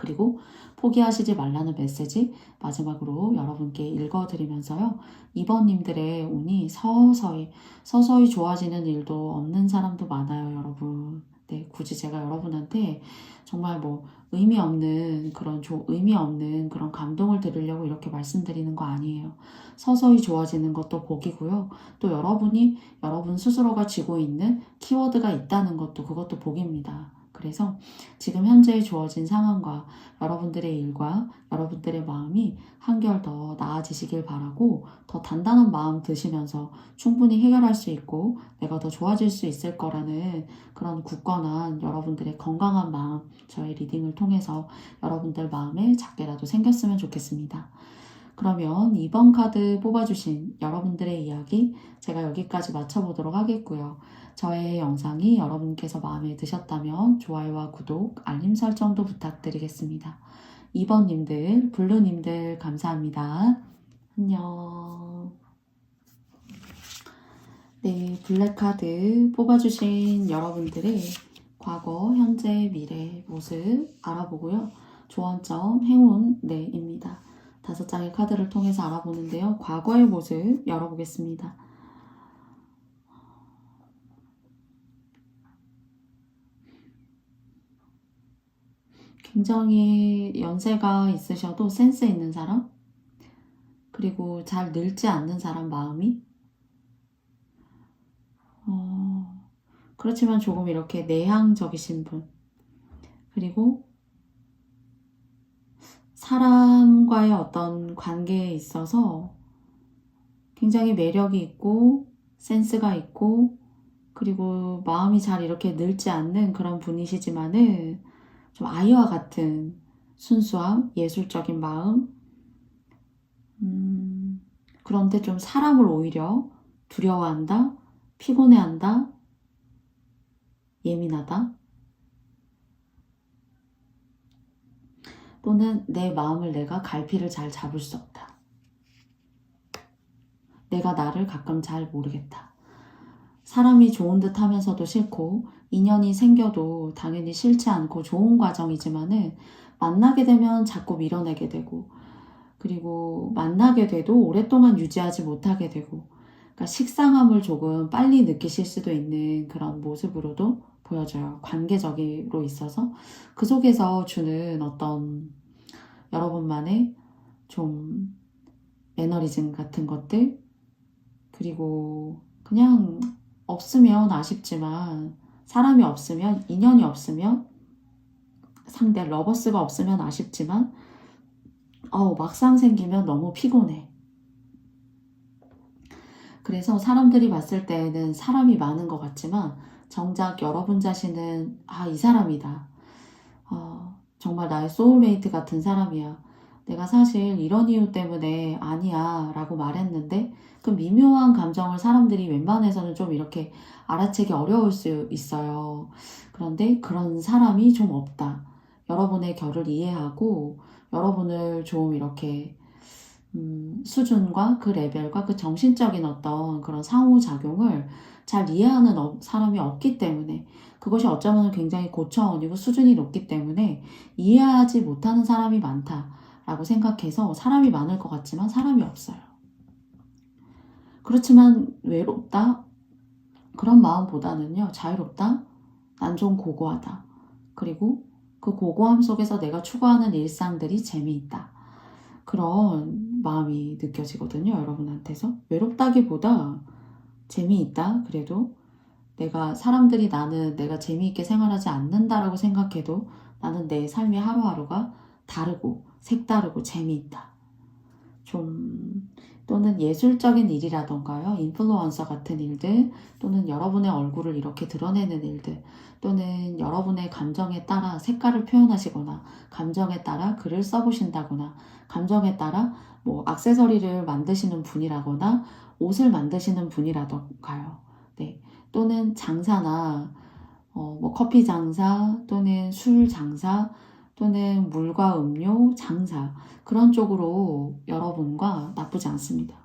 그리고 포기하시지 말라는 메시지 마지막으로 여러분께 읽어드리면서요. 2번님들의 운이 서서히 좋아지는 일도 없는 사람도 많아요, 여러분. 네, 굳이 제가 여러분한테 정말 뭐 의미 없는 그런 감동을 드리려고 이렇게 말씀드리는 거 아니에요. 서서히 좋아지는 것도 복이고요. 또 여러분 스스로가 쥐고 있는 키워드가 있다는 것도 그것도 복입니다. 그래서 지금 현재 주어진 상황과 여러분들의 일과 여러분들의 마음이 한결 더 나아지시길 바라고 더 단단한 마음 드시면서 충분히 해결할 수 있고 내가 더 좋아질 수 있을 거라는 그런 굳건한 여러분들의 건강한 마음 저의 리딩을 통해서 여러분들 마음에 작게라도 생겼으면 좋겠습니다. 그러면 2번 카드 뽑아주신 여러분들의 이야기 제가 여기까지 마쳐보도록 하겠고요. 저의 영상이 여러분께서 마음에 드셨다면 좋아요와 구독, 알림 설정도 부탁드리겠습니다. 2번님들, 블루님들 감사합니다. 안녕. 네, 블랙카드 뽑아주신 여러분들의 과거, 현재, 미래 모습 알아보고요. 조언점, 행운, 네입니다. 5장의 카드를 통해서 알아보는데요. 과거의 모습 열어보겠습니다. 굉장히 연세가 있으셔도 센스 있는 사람? 그리고 잘 늙지 않는 사람 마음이? 그렇지만 조금 이렇게 내향적이신 분. 그리고 사람과의 어떤 관계에 있어서 굉장히 매력이 있고 센스가 있고 그리고 마음이 잘 이렇게 늙지 않는 그런 분이시지만은 좀 아이와 같은 순수함, 예술적인 마음 그런데 좀 사람을 오히려 두려워한다, 피곤해한다, 예민하다 또는 내 마음을 내가 갈피를 잘 잡을 수 없다. 내가 나를 가끔 잘 모르겠다. 사람이 좋은 듯 하면서도 싫고 인연이 생겨도 당연히 싫지 않고 좋은 과정이지만은 만나게 되면 자꾸 밀어내게 되고 그리고 만나게 돼도 오랫동안 유지하지 못하게 되고 그러니까 식상함을 조금 빨리 느끼실 수도 있는 그런 모습으로도 보여져요. 관계적으로 있어서 그 속에서 주는 어떤 여러분만의 좀 매너리즘 같은 것들 그리고 그냥 없으면 아쉽지만 사람이 없으면 인연이 없으면 상대 러버스가 없으면 아쉽지만 막상 생기면 너무 피곤해. 그래서 사람들이 봤을 때는 사람이 많은 것 같지만 정작 여러분 자신은 이 사람이다. 정말 나의 소울메이트 같은 사람이야. 내가 사실 이런 이유 때문에 아니야 라고 말했는데 그 미묘한 감정을 사람들이 웬만해서는 좀 이렇게 알아채기 어려울 수 있어요. 그런데 그런 사람이 좀 없다. 여러분의 결을 이해하고 여러분을 좀 이렇게 수준과 그 레벨과 그 정신적인 어떤 그런 상호작용을 잘 이해하는 사람이 없기 때문에 그것이 어쩌면 굉장히 고차원이고 수준이 높기 때문에 이해하지 못하는 사람이 많다라고 생각해서 사람이 많을 것 같지만 사람이 없어요. 그렇지만 외롭다? 그런 마음보다는요. 자유롭다? 난 좀 고고하다. 그리고 그 고고함 속에서 내가 추구하는 일상들이 재미있다. 그런 마음이 느껴지거든요. 여러분한테서. 외롭다기보다 재미있다. 그래도 사람들이 나는 내가 재미있게 생활하지 않는다라고 생각해도 나는 내 삶의 하루하루가 다르고 색다르고 재미있다. 또는 예술적인 일이라던가요. 인플루언서 같은 일들 또는 여러분의 얼굴을 이렇게 드러내는 일들 또는 여러분의 감정에 따라 색깔을 표현하시거나 감정에 따라 글을 써보신다거나 감정에 따라 액세서리를 만드시는 분이라거나 옷을 만드시는 분이라던가요. 네. 또는 장사나 커피 장사 또는 술 장사 또는 물과 음료 장사 그런 쪽으로 여러분과 나쁘지 않습니다.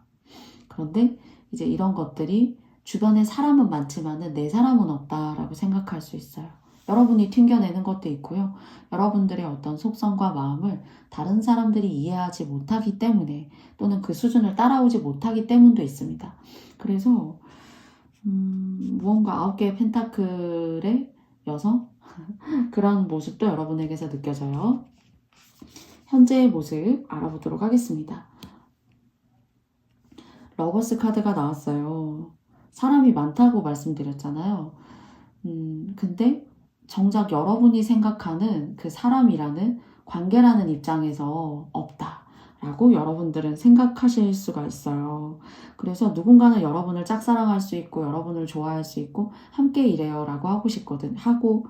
그런데 이제 이런 것들이 주변에 사람은 많지만은 내 사람은 없다라고 생각할 수 있어요. 여러분이 튕겨내는 것도 있고요. 여러분들의 어떤 속성과 마음을 다른 사람들이 이해하지 못하기 때문에 또는 그 수준을 따라오지 못하기 때문도 있습니다. 그래서 무언가 9개의 펜타클의 여성? 그런 모습도 여러분에게서 느껴져요. 현재의 모습 알아보도록 하겠습니다. 러버스 카드가 나왔어요. 사람이 많다고 말씀드렸잖아요. 근데 정작 여러분이 생각하는 그 사람이라는 관계라는 입장에서 없다라고 여러분들은 생각하실 수가 있어요. 그래서 누군가는 여러분을 짝사랑할 수 있고 여러분을 좋아할 수 있고 함께 일해요 라고 하고 싶거든. 하고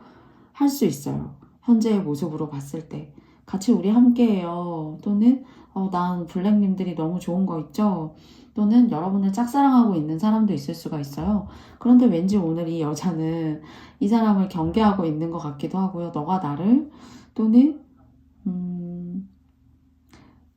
할 수 있어요. 현재의 모습으로 봤을 때. 같이 우리 함께해요. 또는 난 블랙님들이 너무 좋은 거 있죠. 또는 여러분을 짝사랑하고 있는 사람도 있을 수가 있어요. 그런데 왠지 오늘 이 여자는 이 사람을 경계하고 있는 것 같기도 하고요. 너가 나를 또는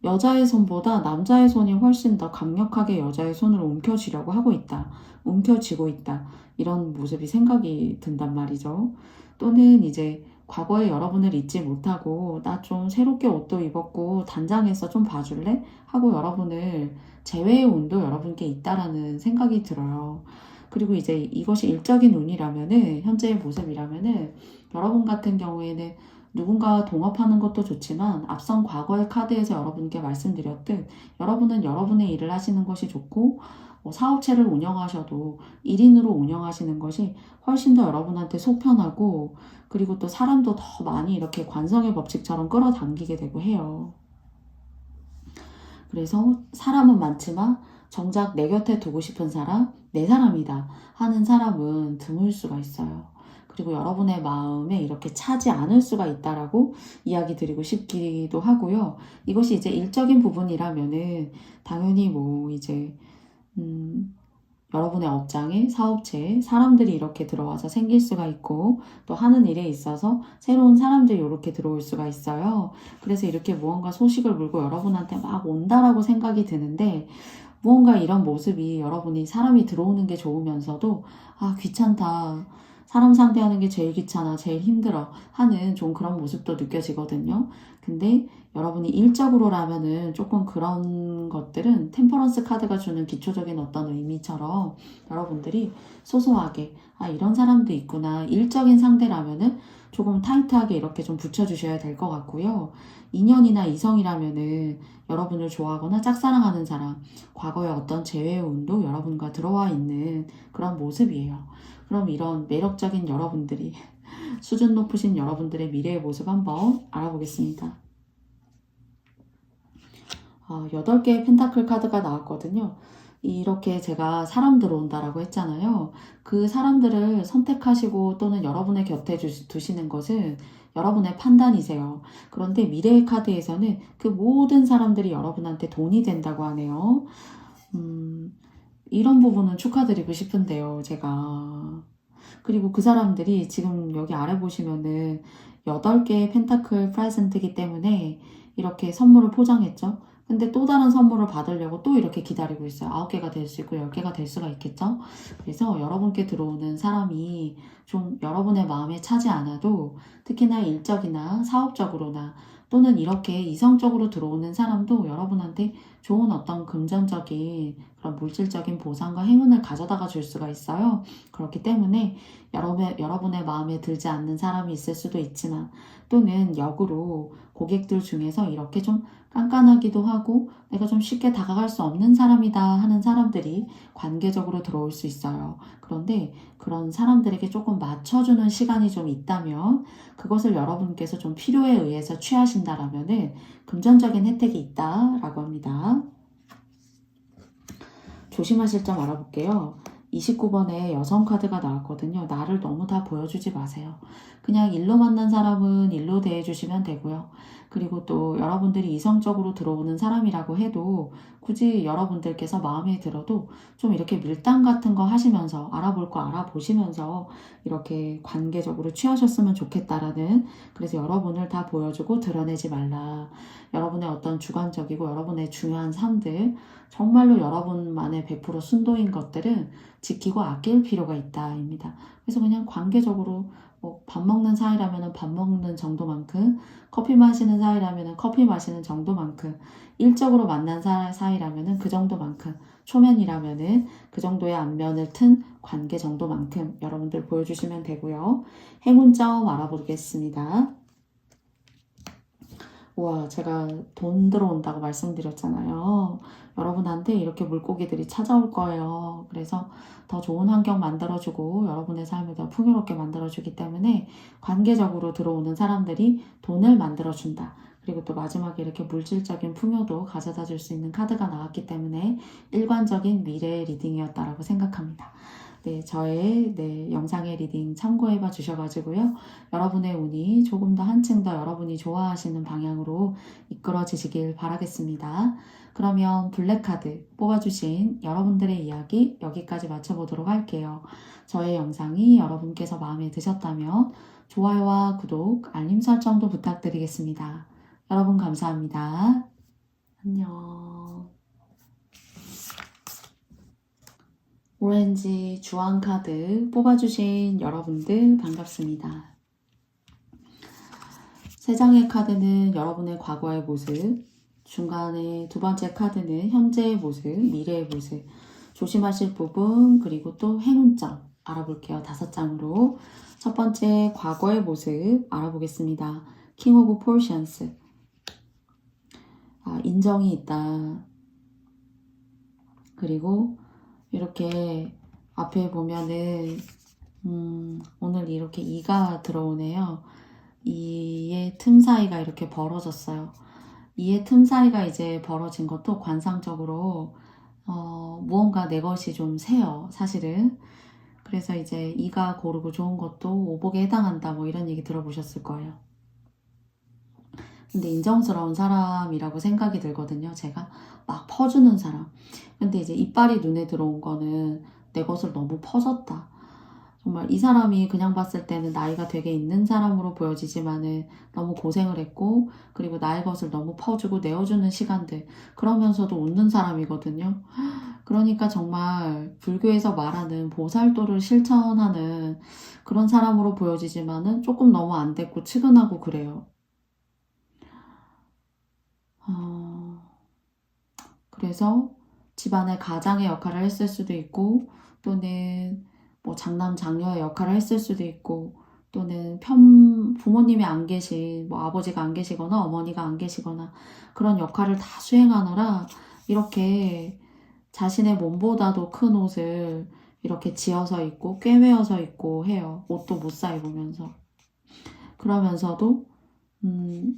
여자의 손보다 남자의 손이 훨씬 더 강력하게 여자의 손을 움켜쥐려고 하고 있다. 움켜쥐고 있다. 이런 모습이 생각이 든단 말이죠. 또는 이제 과거에 여러분을 잊지 못하고 나 좀 새롭게 옷도 입었고 단장해서 좀 봐줄래? 하고 여러분을 재회의 운도 여러분께 있다라는 생각이 들어요. 그리고 이제 이것이 일적인 운이라면은 현재의 모습이라면은 여러분 같은 경우에는 누군가와 동업하는 것도 좋지만 앞선 과거의 카드에서 여러분께 말씀드렸듯 여러분은 여러분의 일을 하시는 것이 좋고 사업체를 운영하셔도 1인으로 운영하시는 것이 훨씬 더 여러분한테 속편하고 그리고 또 사람도 더 많이 이렇게 관성의 법칙처럼 끌어당기게 되고 해요. 그래서 사람은 많지만 정작 내 곁에 두고 싶은 사람, 내 사람이다 하는 사람은 드물 수가 있어요. 그리고 여러분의 마음에 이렇게 차지 않을 수가 있다라고 이야기 드리고 싶기도 하고요. 이것이 이제 일적인 부분이라면은 당연히 뭐 이제 여러분의 업장에 사업체에 사람들이 이렇게 들어와서 생길 수가 있고 또 하는 일에 있어서 새로운 사람들이 이렇게 들어올 수가 있어요. 그래서 이렇게 무언가 소식을 물고 여러분한테 막 온다라고 생각이 드는데 무언가 이런 모습이 여러분이 사람이 들어오는 게 좋으면서도 귀찮다. 사람 상대하는 게 제일 귀찮아, 제일 힘들어 하는 좀 그런 모습도 느껴지거든요. 근데 여러분이 일적으로라면은 조금 그런 것들은 템퍼런스 카드가 주는 기초적인 어떤 의미처럼 여러분들이 소소하게 이런 사람도 있구나. 일적인 상대라면은 조금 타이트하게 이렇게 좀 붙여주셔야 될 것 같고요. 인연이나 이성이라면은 여러분을 좋아하거나 짝사랑하는 사람, 과거의 어떤 재회의 운도 여러분과 들어와 있는 그런 모습이에요. 그럼 이런 매력적인 여러분들이 수준 높으신 여러분들의 미래의 모습 한번 알아보겠습니다. 8개의 펜타클 카드가 나왔거든요. 이렇게 제가 사람 들어온다라고 했잖아요. 그 사람들을 선택하시고 또는 여러분의 곁에 두시는 것은 여러분의 판단이세요. 그런데 미래의 카드에서는 그 모든 사람들이 여러분한테 돈이 된다고 하네요. 이런 부분은 축하드리고 싶은데요, 제가. 그리고 그 사람들이 지금 여기 아래 보시면은 8개의 펜타클 프레젠트이기 때문에 이렇게 선물을 포장했죠. 근데 또 다른 선물을 받으려고 또 이렇게 기다리고 있어요. 9개가 될 수 있고 10개가 될 수가 있겠죠. 그래서 여러분께 들어오는 사람이 좀 여러분의 마음에 차지 않아도 특히나 일적이나 사업적으로나 또는 이렇게 이성적으로 들어오는 사람도 여러분한테 좋은 어떤 금전적인 그런 물질적인 보상과 행운을 가져다가 줄 수가 있어요. 그렇기 때문에 여러분의 마음에 들지 않는 사람이 있을 수도 있지만 또는 역으로 고객들 중에서 이렇게 좀 깐깐하기도 하고 내가 좀 쉽게 다가갈 수 없는 사람이다 하는 사람들이 관계적으로 들어올 수 있어요. 그런데 그런 사람들에게 조금 맞춰주는 시간이 좀 있다면 그것을 여러분께서 좀 필요에 의해서 취하신다라면은 금전적인 혜택이 있다라고 합니다. 조심하실 점 알아볼게요. 29번에 여성 카드가 나왔거든요. 나를 너무 다 보여주지 마세요. 그냥 일로 만난 사람은 일로 대해주시면 되고요. 그리고 또 여러분들이 이성적으로 들어오는 사람이라고 해도 굳이 여러분들께서 마음에 들어도 좀 이렇게 밀당 같은 거 하시면서 알아볼 거 알아보시면서 이렇게 관계적으로 취하셨으면 좋겠다라는 그래서 여러분을 다 보여주고 드러내지 말라. 여러분의 어떤 주관적이고 여러분의 중요한 삶들 정말로 여러분만의 100% 순도인 것들은 지키고 아낄 필요가 있다입니다. 그래서 그냥 관계적으로 뭐 밥 먹는 사이라면 밥 먹는 정도만큼, 커피 마시는 사이라면 커피 마시는 정도만큼, 일적으로 만난 사이라면 그 정도만큼, 초면이라면 그 정도의 안면을 튼 관계 정도만큼 여러분들 보여주시면 되고요. 행운점 알아보겠습니다. 우와, 제가 돈 들어온다고 말씀드렸잖아요. 여러분한테 이렇게 물고기들이 찾아올 거예요. 그래서 더 좋은 환경 만들어주고 여러분의 삶을 더 풍요롭게 만들어주기 때문에 관계적으로 들어오는 사람들이 돈을 만들어준다. 그리고 또 마지막에 이렇게 물질적인 풍요도 가져다 줄 수 있는 카드가 나왔기 때문에 일관적인 미래의 리딩이었다라고 생각합니다. 네, 저의 영상의 리딩 참고해봐 주셔가지고요. 여러분의 운이 조금 더 한층 더 여러분이 좋아하시는 방향으로 이끌어지시길 바라겠습니다. 그러면 블랙카드 뽑아주신 여러분들의 이야기 여기까지 마쳐보도록 할게요. 저의 영상이 여러분께서 마음에 드셨다면 좋아요와 구독, 알림 설정도 부탁드리겠습니다. 여러분 감사합니다. 안녕. 오렌지 주황 카드 뽑아주신 여러분들 반갑습니다. 세 장의 카드는 여러분의 과거의 모습, 중간에 두 번째 카드는 현재의 모습, 미래의 모습, 조심하실 부분, 그리고 또 행운점 알아볼게요. 5장으로. 첫 번째 과거의 모습 알아보겠습니다. 킹 오브 포션스. 인정이 있다. 그리고 이렇게 앞에 보면은 오늘 이렇게 2가 들어오네요. 2의 틈 사이가 이렇게 벌어졌어요. 2의 틈 사이가 이제 벌어진 것도 관상적으로 무언가 내 것이 좀 세요. 사실은. 그래서 이제 2가 고르고 좋은 것도 오복에 해당한다 뭐 이런 얘기 들어보셨을 거예요. 근데 인정스러운 사람이라고 생각이 들거든요. 제가 막 퍼주는 사람. 근데 이제 이빨이 눈에 들어온 거는 내 것을 너무 퍼졌다. 정말 이 사람이 그냥 봤을 때는 나이가 되게 있는 사람으로 보여지지만은 너무 고생을 했고, 그리고 나의 것을 너무 퍼주고 내어주는 시간들, 그러면서도 웃는 사람이거든요. 그러니까 정말 불교에서 말하는 보살도를 실천하는 그런 사람으로 보여지지만은 조금 너무 안 됐고 측은하고 그래요. 그래서 집안의 가장의 역할을 했을 수도 있고, 또는 뭐 장남 장녀의 역할을 했을 수도 있고, 또는 부모님이 안 계신, 뭐 아버지가 안 계시거나 어머니가 안 계시거나 그런 역할을 다 수행하느라 이렇게 자신의 몸보다도 큰 옷을 이렇게 지어서 입고 꿰매어서 입고 해요. 옷도 못 사 입으면서. 그러면서도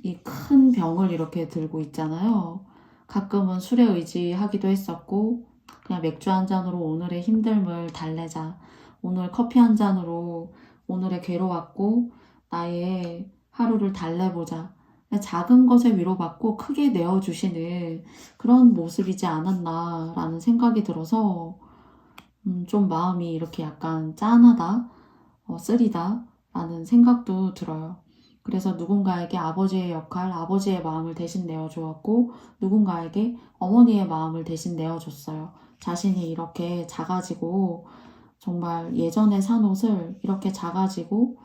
이 큰 병을 이렇게 들고 있잖아요. 가끔은 술에 의지하기도 했었고, 그냥 맥주 한 잔으로 오늘의 힘듦을 달래자. 오늘 커피 한 잔으로 오늘의 괴로웠고 나의 하루를 달래보자. 작은 것에 위로받고 크게 내어주시는 그런 모습이지 않았나라는 생각이 들어서 좀 마음이 이렇게 약간 짠하다, 쓰리다 라는 생각도 들어요. 그래서 누군가에게 아버지의 역할, 아버지의 마음을 대신 내어주었고, 누군가에게 어머니의 마음을 대신 내어줬어요. 자신이 이렇게 작아지고, 정말 예전에 산 옷을 이렇게 작아지고,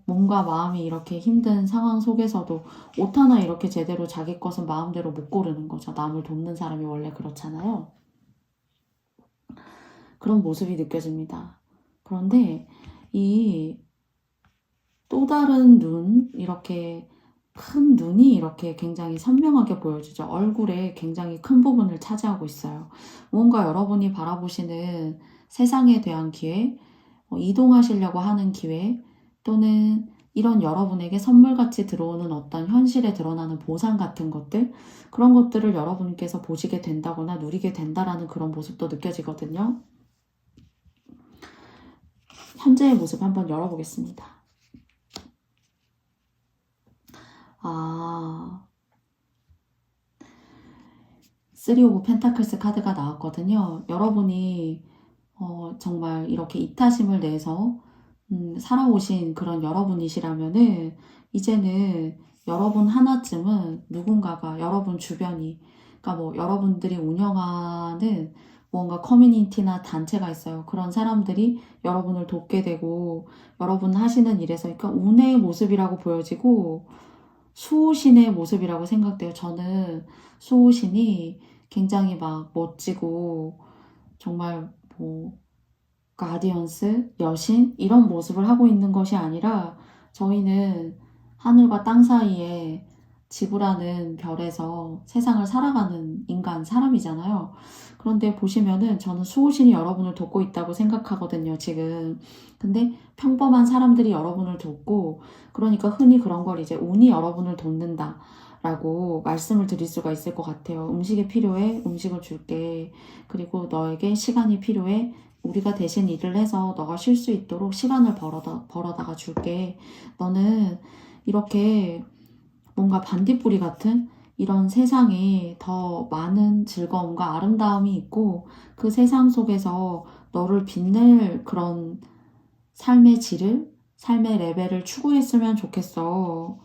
몸과 마음이 이렇게 힘든 상황 속에서도 옷 하나 이렇게 제대로 자기 것은 마음대로 못 고르는 거죠. 남을 돕는 사람이 원래 그렇잖아요. 그런 모습이 느껴집니다. 그런데 또 다른 눈, 이렇게 큰 눈이 이렇게 굉장히 선명하게 보여지죠. 얼굴에 굉장히 큰 부분을 차지하고 있어요. 뭔가 여러분이 바라보시는 세상에 대한 기회, 이동하시려고 하는 기회, 또는 이런 여러분에게 선물같이 들어오는 어떤 현실에 드러나는 보상 같은 것들, 그런 것들을 여러분께서 보시게 된다거나 누리게 된다라는 그런 모습도 느껴지거든요. 현재의 모습 한번 열어보겠습니다. 쓰리 오브 펜타클스 카드가 나왔거든요. 여러분이 정말 이렇게 이타심을 내서 살아오신 그런 여러분이시라면은 이제는 여러분 하나쯤은 누군가가 여러분 주변이, 그러니까 뭐 여러분들이 운영하는 뭔가 커뮤니티나 단체가 있어요. 그런 사람들이 여러분을 돕게 되고 여러분 하시는 일에서 그러니까 운의 모습이라고 보여지고 수호신의 모습이라고 생각돼요. 저는 수호신이 굉장히 막 멋지고 정말 뭐 가디언스, 여신 이런 모습을 하고 있는 것이 아니라 저희는 하늘과 땅 사이에 지구라는 별에서 세상을 살아가는 인간, 사람이잖아요. 그런데 보시면은 저는 수호신이 여러분을 돕고 있다고 생각하거든요, 지금. 근데 평범한 사람들이 여러분을 돕고, 그러니까 흔히 그런 걸 이제 운이 여러분을 돕는다. 라고 말씀을 드릴 수가 있을 것 같아요. 음식이 필요해? 음식을 줄게. 그리고 너에게 시간이 필요해? 우리가 대신 일을 해서 너가 쉴 수 있도록 시간을 벌어다가 줄게. 너는 이렇게 뭔가 반딧불이 같은 이런 세상에 더 많은 즐거움과 아름다움이 있고 그 세상 속에서 너를 빛낼 그런 삶의 질을, 삶의 레벨을 추구했으면 좋겠어.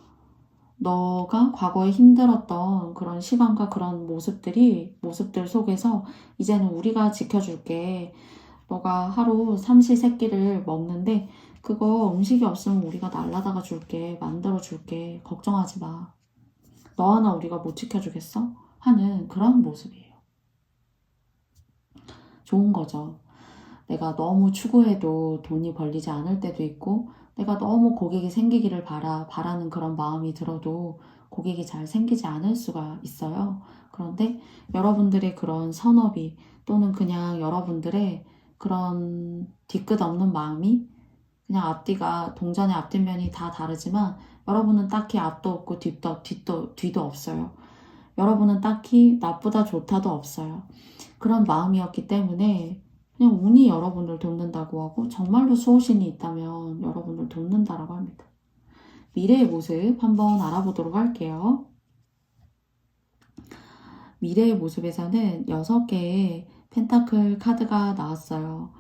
너가 과거에 힘들었던 그런 시간과 그런 모습들 속에서 이제는 우리가 지켜줄게. 너가 하루 삼시세끼를 먹는데 그거 음식이 없으면 우리가 날라다가 줄게. 만들어 줄게. 걱정하지 마. 너 하나 우리가 못 지켜주겠어? 하는 그런 모습이에요. 좋은 거죠. 내가 너무 추구해도 돈이 벌리지 않을 때도 있고 내가 너무 고객이 생기기를 바라는 그런 마음이 들어도 고객이 잘 생기지 않을 수가 있어요. 그런데 여러분들의 그런 선업이 또는 그냥 여러분들의 그런 뒤끝 없는 마음이 그냥 앞뒤가 동전의 앞뒷면이 다 다르지만 여러분은 딱히 앞도 없고 뒤도 없어요. 여러분은 딱히 나쁘다 좋다도 없어요. 그런 마음이었기 때문에 그냥 운이 여러분을 돕는다고 하고 정말로 수호신이 있다면 여러분을 돕는다라고 합니다. 미래의 모습 한번 알아보도록 할게요. 미래의 모습에서는 6개의 펜타클 카드가 나왔어요.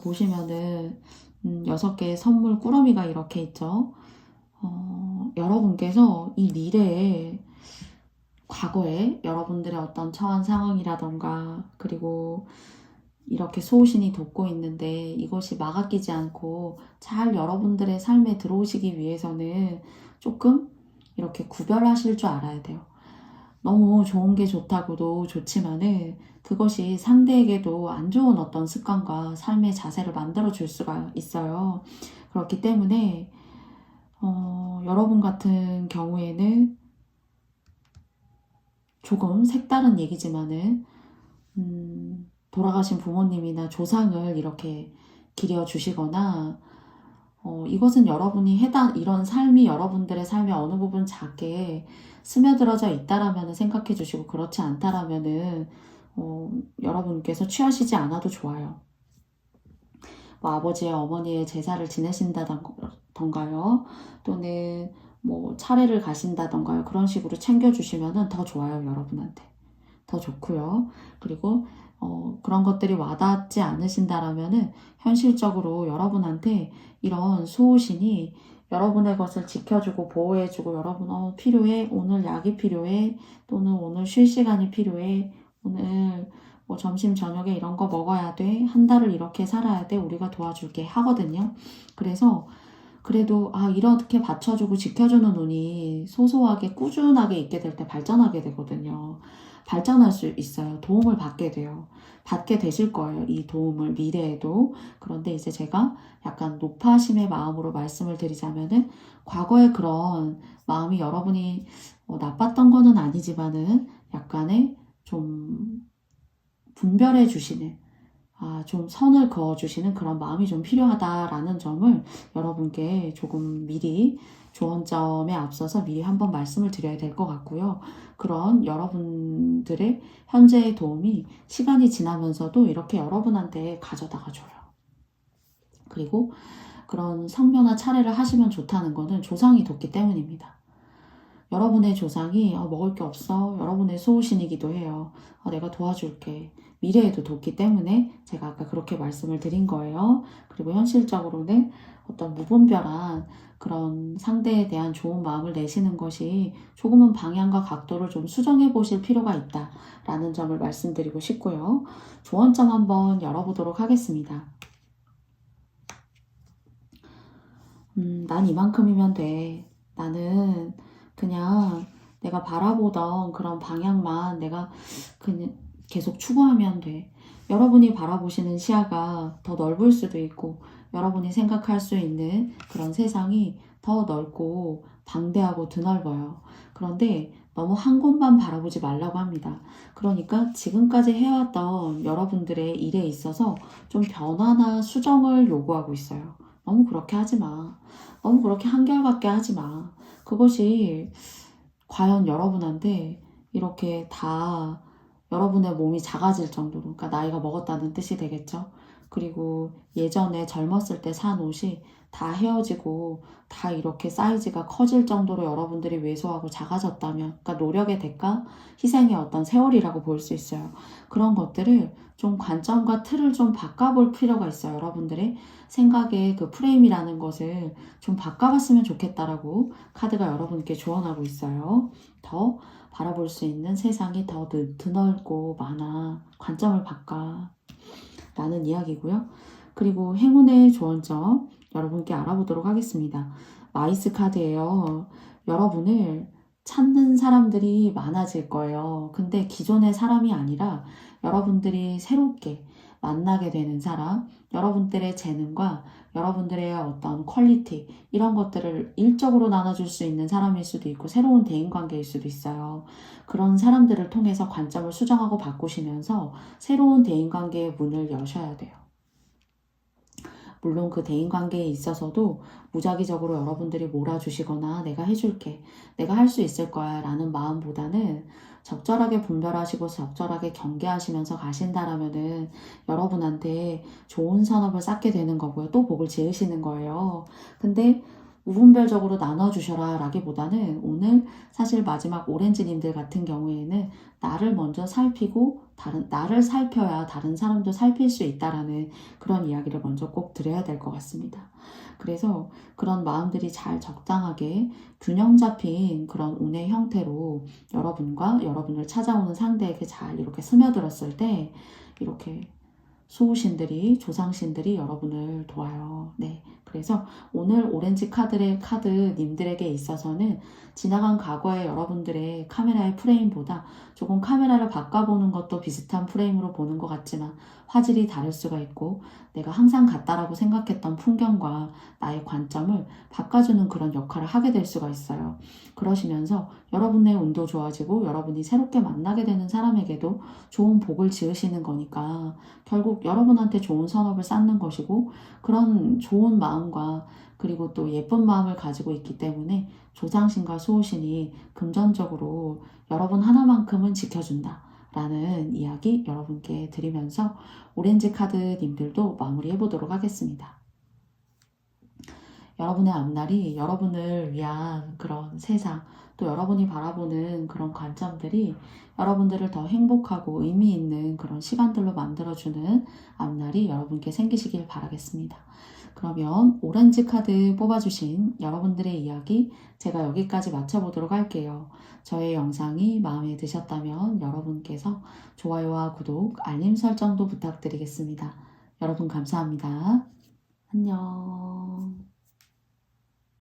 보시면은 6개의 선물 꾸러미가 이렇게 있죠. 여러분께서 이 미래에 과거에 여러분들의 어떤 처한 상황이라던가 그리고 이렇게 수호신이 돕고 있는데 이것이 막아끼지 않고 잘 여러분들의 삶에 들어오시기 위해서는 조금 이렇게 구별하실 줄 알아야 돼요. 너무 좋은 게 좋다고도 좋지만은 그것이 상대에게도 안 좋은 어떤 습관과 삶의 자세를 만들어 줄 수가 있어요. 그렇기 때문에 여러분 같은 경우에는 조금 색다른 얘기지만은 돌아가신 부모님이나 조상을 이렇게 기려주시거나 이것은 여러분이 이런 삶이 여러분들의 삶의 어느 부분 작게 스며들어져 있다라면 생각해 주시고 그렇지 않다라면은 여러분께서 취하시지 않아도 좋아요. 뭐 아버지의 어머니의 제사를 지내신다던가요. 또는 뭐 차례를 가신다던가요. 그런 식으로 챙겨주시면은 더 좋아요, 여러분한테. 더 좋고요. 그리고 그런 것들이 와닿지 않으신다라면은 현실적으로 여러분한테 이런 수호신이 여러분의 것을 지켜주고 보호해주고 여러분 필요해? 오늘 약이 필요해? 또는 오늘 쉴 시간이 필요해? 오늘 뭐 점심 저녁에 이런 거 먹어야 돼? 한 달을 이렇게 살아야 돼? 우리가 도와줄게 하거든요. 그래서 그래도 이렇게 받쳐주고 지켜주는 운이 소소하게 꾸준하게 있게 될 때 발전하게 되거든요. 발전할 수 있어요. 도움을 받게 돼요. 받게 되실 거예요. 이 도움을 미래에도. 그런데 이제 제가 약간 높아심의 마음으로 말씀을 드리자면은 과거에 그런 마음이 여러분이 나빴던 거는 아니지만은 약간의 좀 분별해 주시는 좀 선을 그어주시는 그런 마음이 좀 필요하다라는 점을 여러분께 조금 미리 조언점에 앞서서 미리 한번 말씀을 드려야 될 것 같고요. 그런 여러분들의 현재의 도움이 시간이 지나면서도 이렇게 여러분한테 가져다가 줘요. 그리고 그런 성묘나 차례를 하시면 좋다는 거는 조상이 돕기 때문입니다. 여러분의 조상이 먹을 게 없어. 여러분의 소우신이기도 해요. 내가 도와줄게. 미래에도 돕기 때문에 제가 아까 그렇게 말씀을 드린 거예요. 그리고 현실적으로는 어떤 무분별한 그런 상대에 대한 좋은 마음을 내시는 것이 조금은 방향과 각도를 좀 수정해 보실 필요가 있다라는 점을 말씀드리고 싶고요. 조언점 한번 열어보도록 하겠습니다. 난 이만큼이면 돼. 나는 그냥 내가 바라보던 그런 방향만 내가 그냥 계속 추구하면 돼. 여러분이 바라보시는 시야가 더 넓을 수도 있고, 여러분이 생각할 수 있는 그런 세상이 더 넓고 방대하고 드넓어요. 그런데 너무 한 곳만 바라보지 말라고 합니다. 그러니까 지금까지 해왔던 여러분들의 일에 있어서 좀 변화나 수정을 요구하고 있어요. 너무 그렇게 하지 마. 너무 그렇게 한결같게 하지 마. 그것이 과연 여러분한테 이렇게 다 여러분의 몸이 작아질 정도로, 그러니까 나이가 먹었다는 뜻이 되겠죠. 그리고 예전에 젊었을 때 산 옷이 다 헤어지고 다 이렇게 사이즈가 커질 정도로 여러분들이 왜소하고 작아졌다면, 그러니까 노력의 대가, 희생의 어떤 세월이라고 볼 수 있어요. 그런 것들을 좀 관점과 틀을 좀 바꿔볼 필요가 있어요. 여러분들의 생각의 그 프레임이라는 것을 좀 바꿔봤으면 좋겠다라고 카드가 여러분께 조언하고 있어요. 더 바라볼 수 있는 세상이 더 드넓고 많아. 관점을 바꿔. 라는 이야기고요. 그리고 행운의 조언점 여러분께 알아보도록 하겠습니다. 마이스 카드예요. 여러분을 찾는 사람들이 많아질 거예요. 근데 기존의 사람이 아니라 여러분들이 새롭게 만나게 되는 사람, 여러분들의 재능과 여러분들의 어떤 퀄리티, 이런 것들을 일적으로 나눠줄 수 있는 사람일 수도 있고 새로운 대인관계일 수도 있어요. 그런 사람들을 통해서 관점을 수정하고 바꾸시면서 새로운 대인관계의 문을 여셔야 돼요. 물론 그 대인관계에 있어서도 무작위적으로 여러분들이 몰아주시거나 내가 해줄게, 내가 할 수 있을 거야 라는 마음보다는 적절하게 분별하시고 적절하게 경계하시면서 가신다라면은 여러분한테 좋은 산업을 쌓게 되는 거고요. 또 복을 지으시는 거예요. 근데 무분별적으로 나눠주셔라 라기보다는 오늘 사실 마지막 오렌지님들 같은 경우에는 나를 먼저 살피고 나를 살펴야 다른 사람도 살필 수 있다라는 그런 이야기를 먼저 꼭 드려야 될 것 같습니다. 그래서 그런 마음들이 잘 적당하게 균형 잡힌 그런 운의 형태로 여러분과 여러분을 찾아오는 상대에게 잘 이렇게 스며들었을 때 이렇게 수호신들이, 조상신들이 여러분을 도와요. 네. 그래서 오늘 오렌지 카드님들에게 있어서는 지나간 과거의 여러분들의 카메라의 프레임보다 조금 카메라를 바꿔보는 것도 비슷한 프레임으로 보는 것 같지만 화질이 다를 수가 있고 내가 항상 같다라고 생각했던 풍경과 나의 관점을 바꿔주는 그런 역할을 하게 될 수가 있어요. 그러시면서 여러분의 운도 좋아지고 여러분이 새롭게 만나게 되는 사람에게도 좋은 복을 지으시는 거니까 결국 여러분한테 좋은 선업을 쌓는 것이고 그런 좋은 마음과 그리고 또 예쁜 마음을 가지고 있기 때문에 조상신과 수호신이 금전적으로 여러분 하나만큼은 지켜준다 라는 이야기 여러분께 드리면서 오렌지 카드님들도 마무리해 보도록 하겠습니다. 여러분의 앞날이 여러분을 위한 그런 세상, 또 여러분이 바라보는 그런 관점들이 여러분들을 더 행복하고 의미 있는 그런 시간들로 만들어주는 앞날이 여러분께 생기시길 바라겠습니다. 그러면 오렌지 카드 뽑아주신 여러분들의 이야기 제가 여기까지 마쳐보도록 할게요. 저의 영상이 마음에 드셨다면 여러분께서 좋아요와 구독, 알림 설정도 부탁드리겠습니다. 여러분 감사합니다. 안녕.